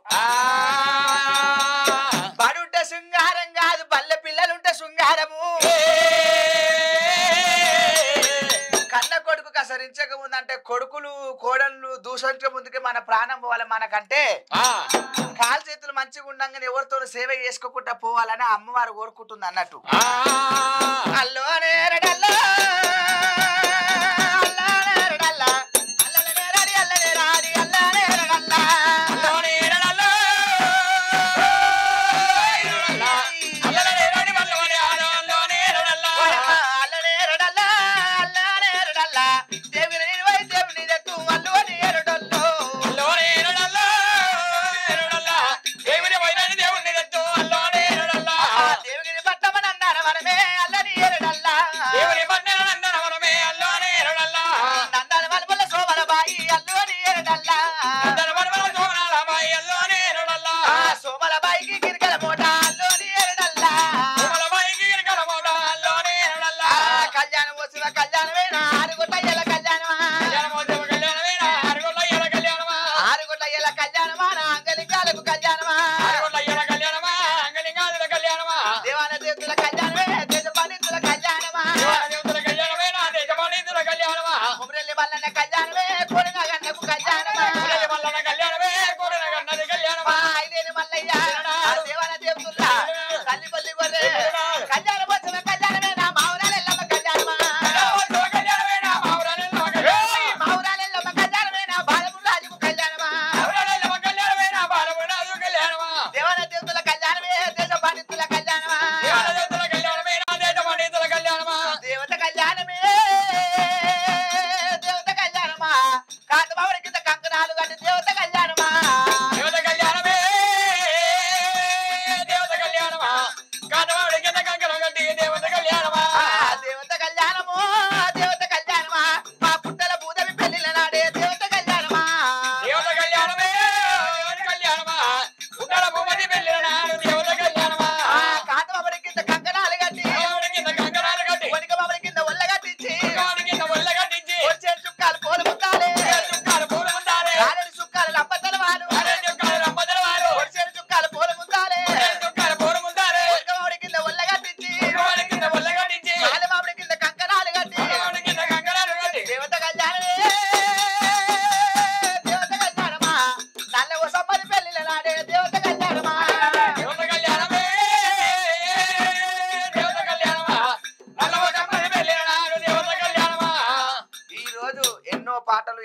బడుంటే శృంగారం కాదు బల్లె పిల్లలుంటే శృంగారము కన్న కొడుకు కసరించక ముందంటే కొడుకులు కోడళ్ళు దూషించక ముందుకే మన ప్రాణం పోవాలి మనకంటే కాలు చేతులు మంచిగా ఉండంగానే ఎవరితో సేవ చేసుకోకుండా పోవాలని అమ్మవారు కోరుకుంటుంది అన్నట్టు అల్లో నేరడల్లో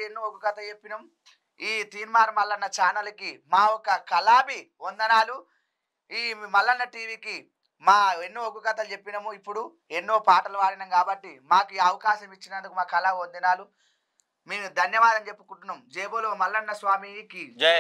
ఎన్నో ఒక కథ చెప్పినాం. ఈ తీన్మార్ మల్లన్న ఛానల్కి మా ఒక కళాభి వందనాలు. ఈ మల్లన్న టీవీకి మా ఎన్నో ఒక కథలు చెప్పినాము. ఇప్పుడు ఎన్నో పాటలు పాడినాం కాబట్టి మాకు ఈ అవకాశం ఇచ్చినందుకు మా కళా వందనాలు. మేము ధన్యవాదం చెప్పుకుంటున్నాం. జేబోలో మల్లన్న స్వామికి జై.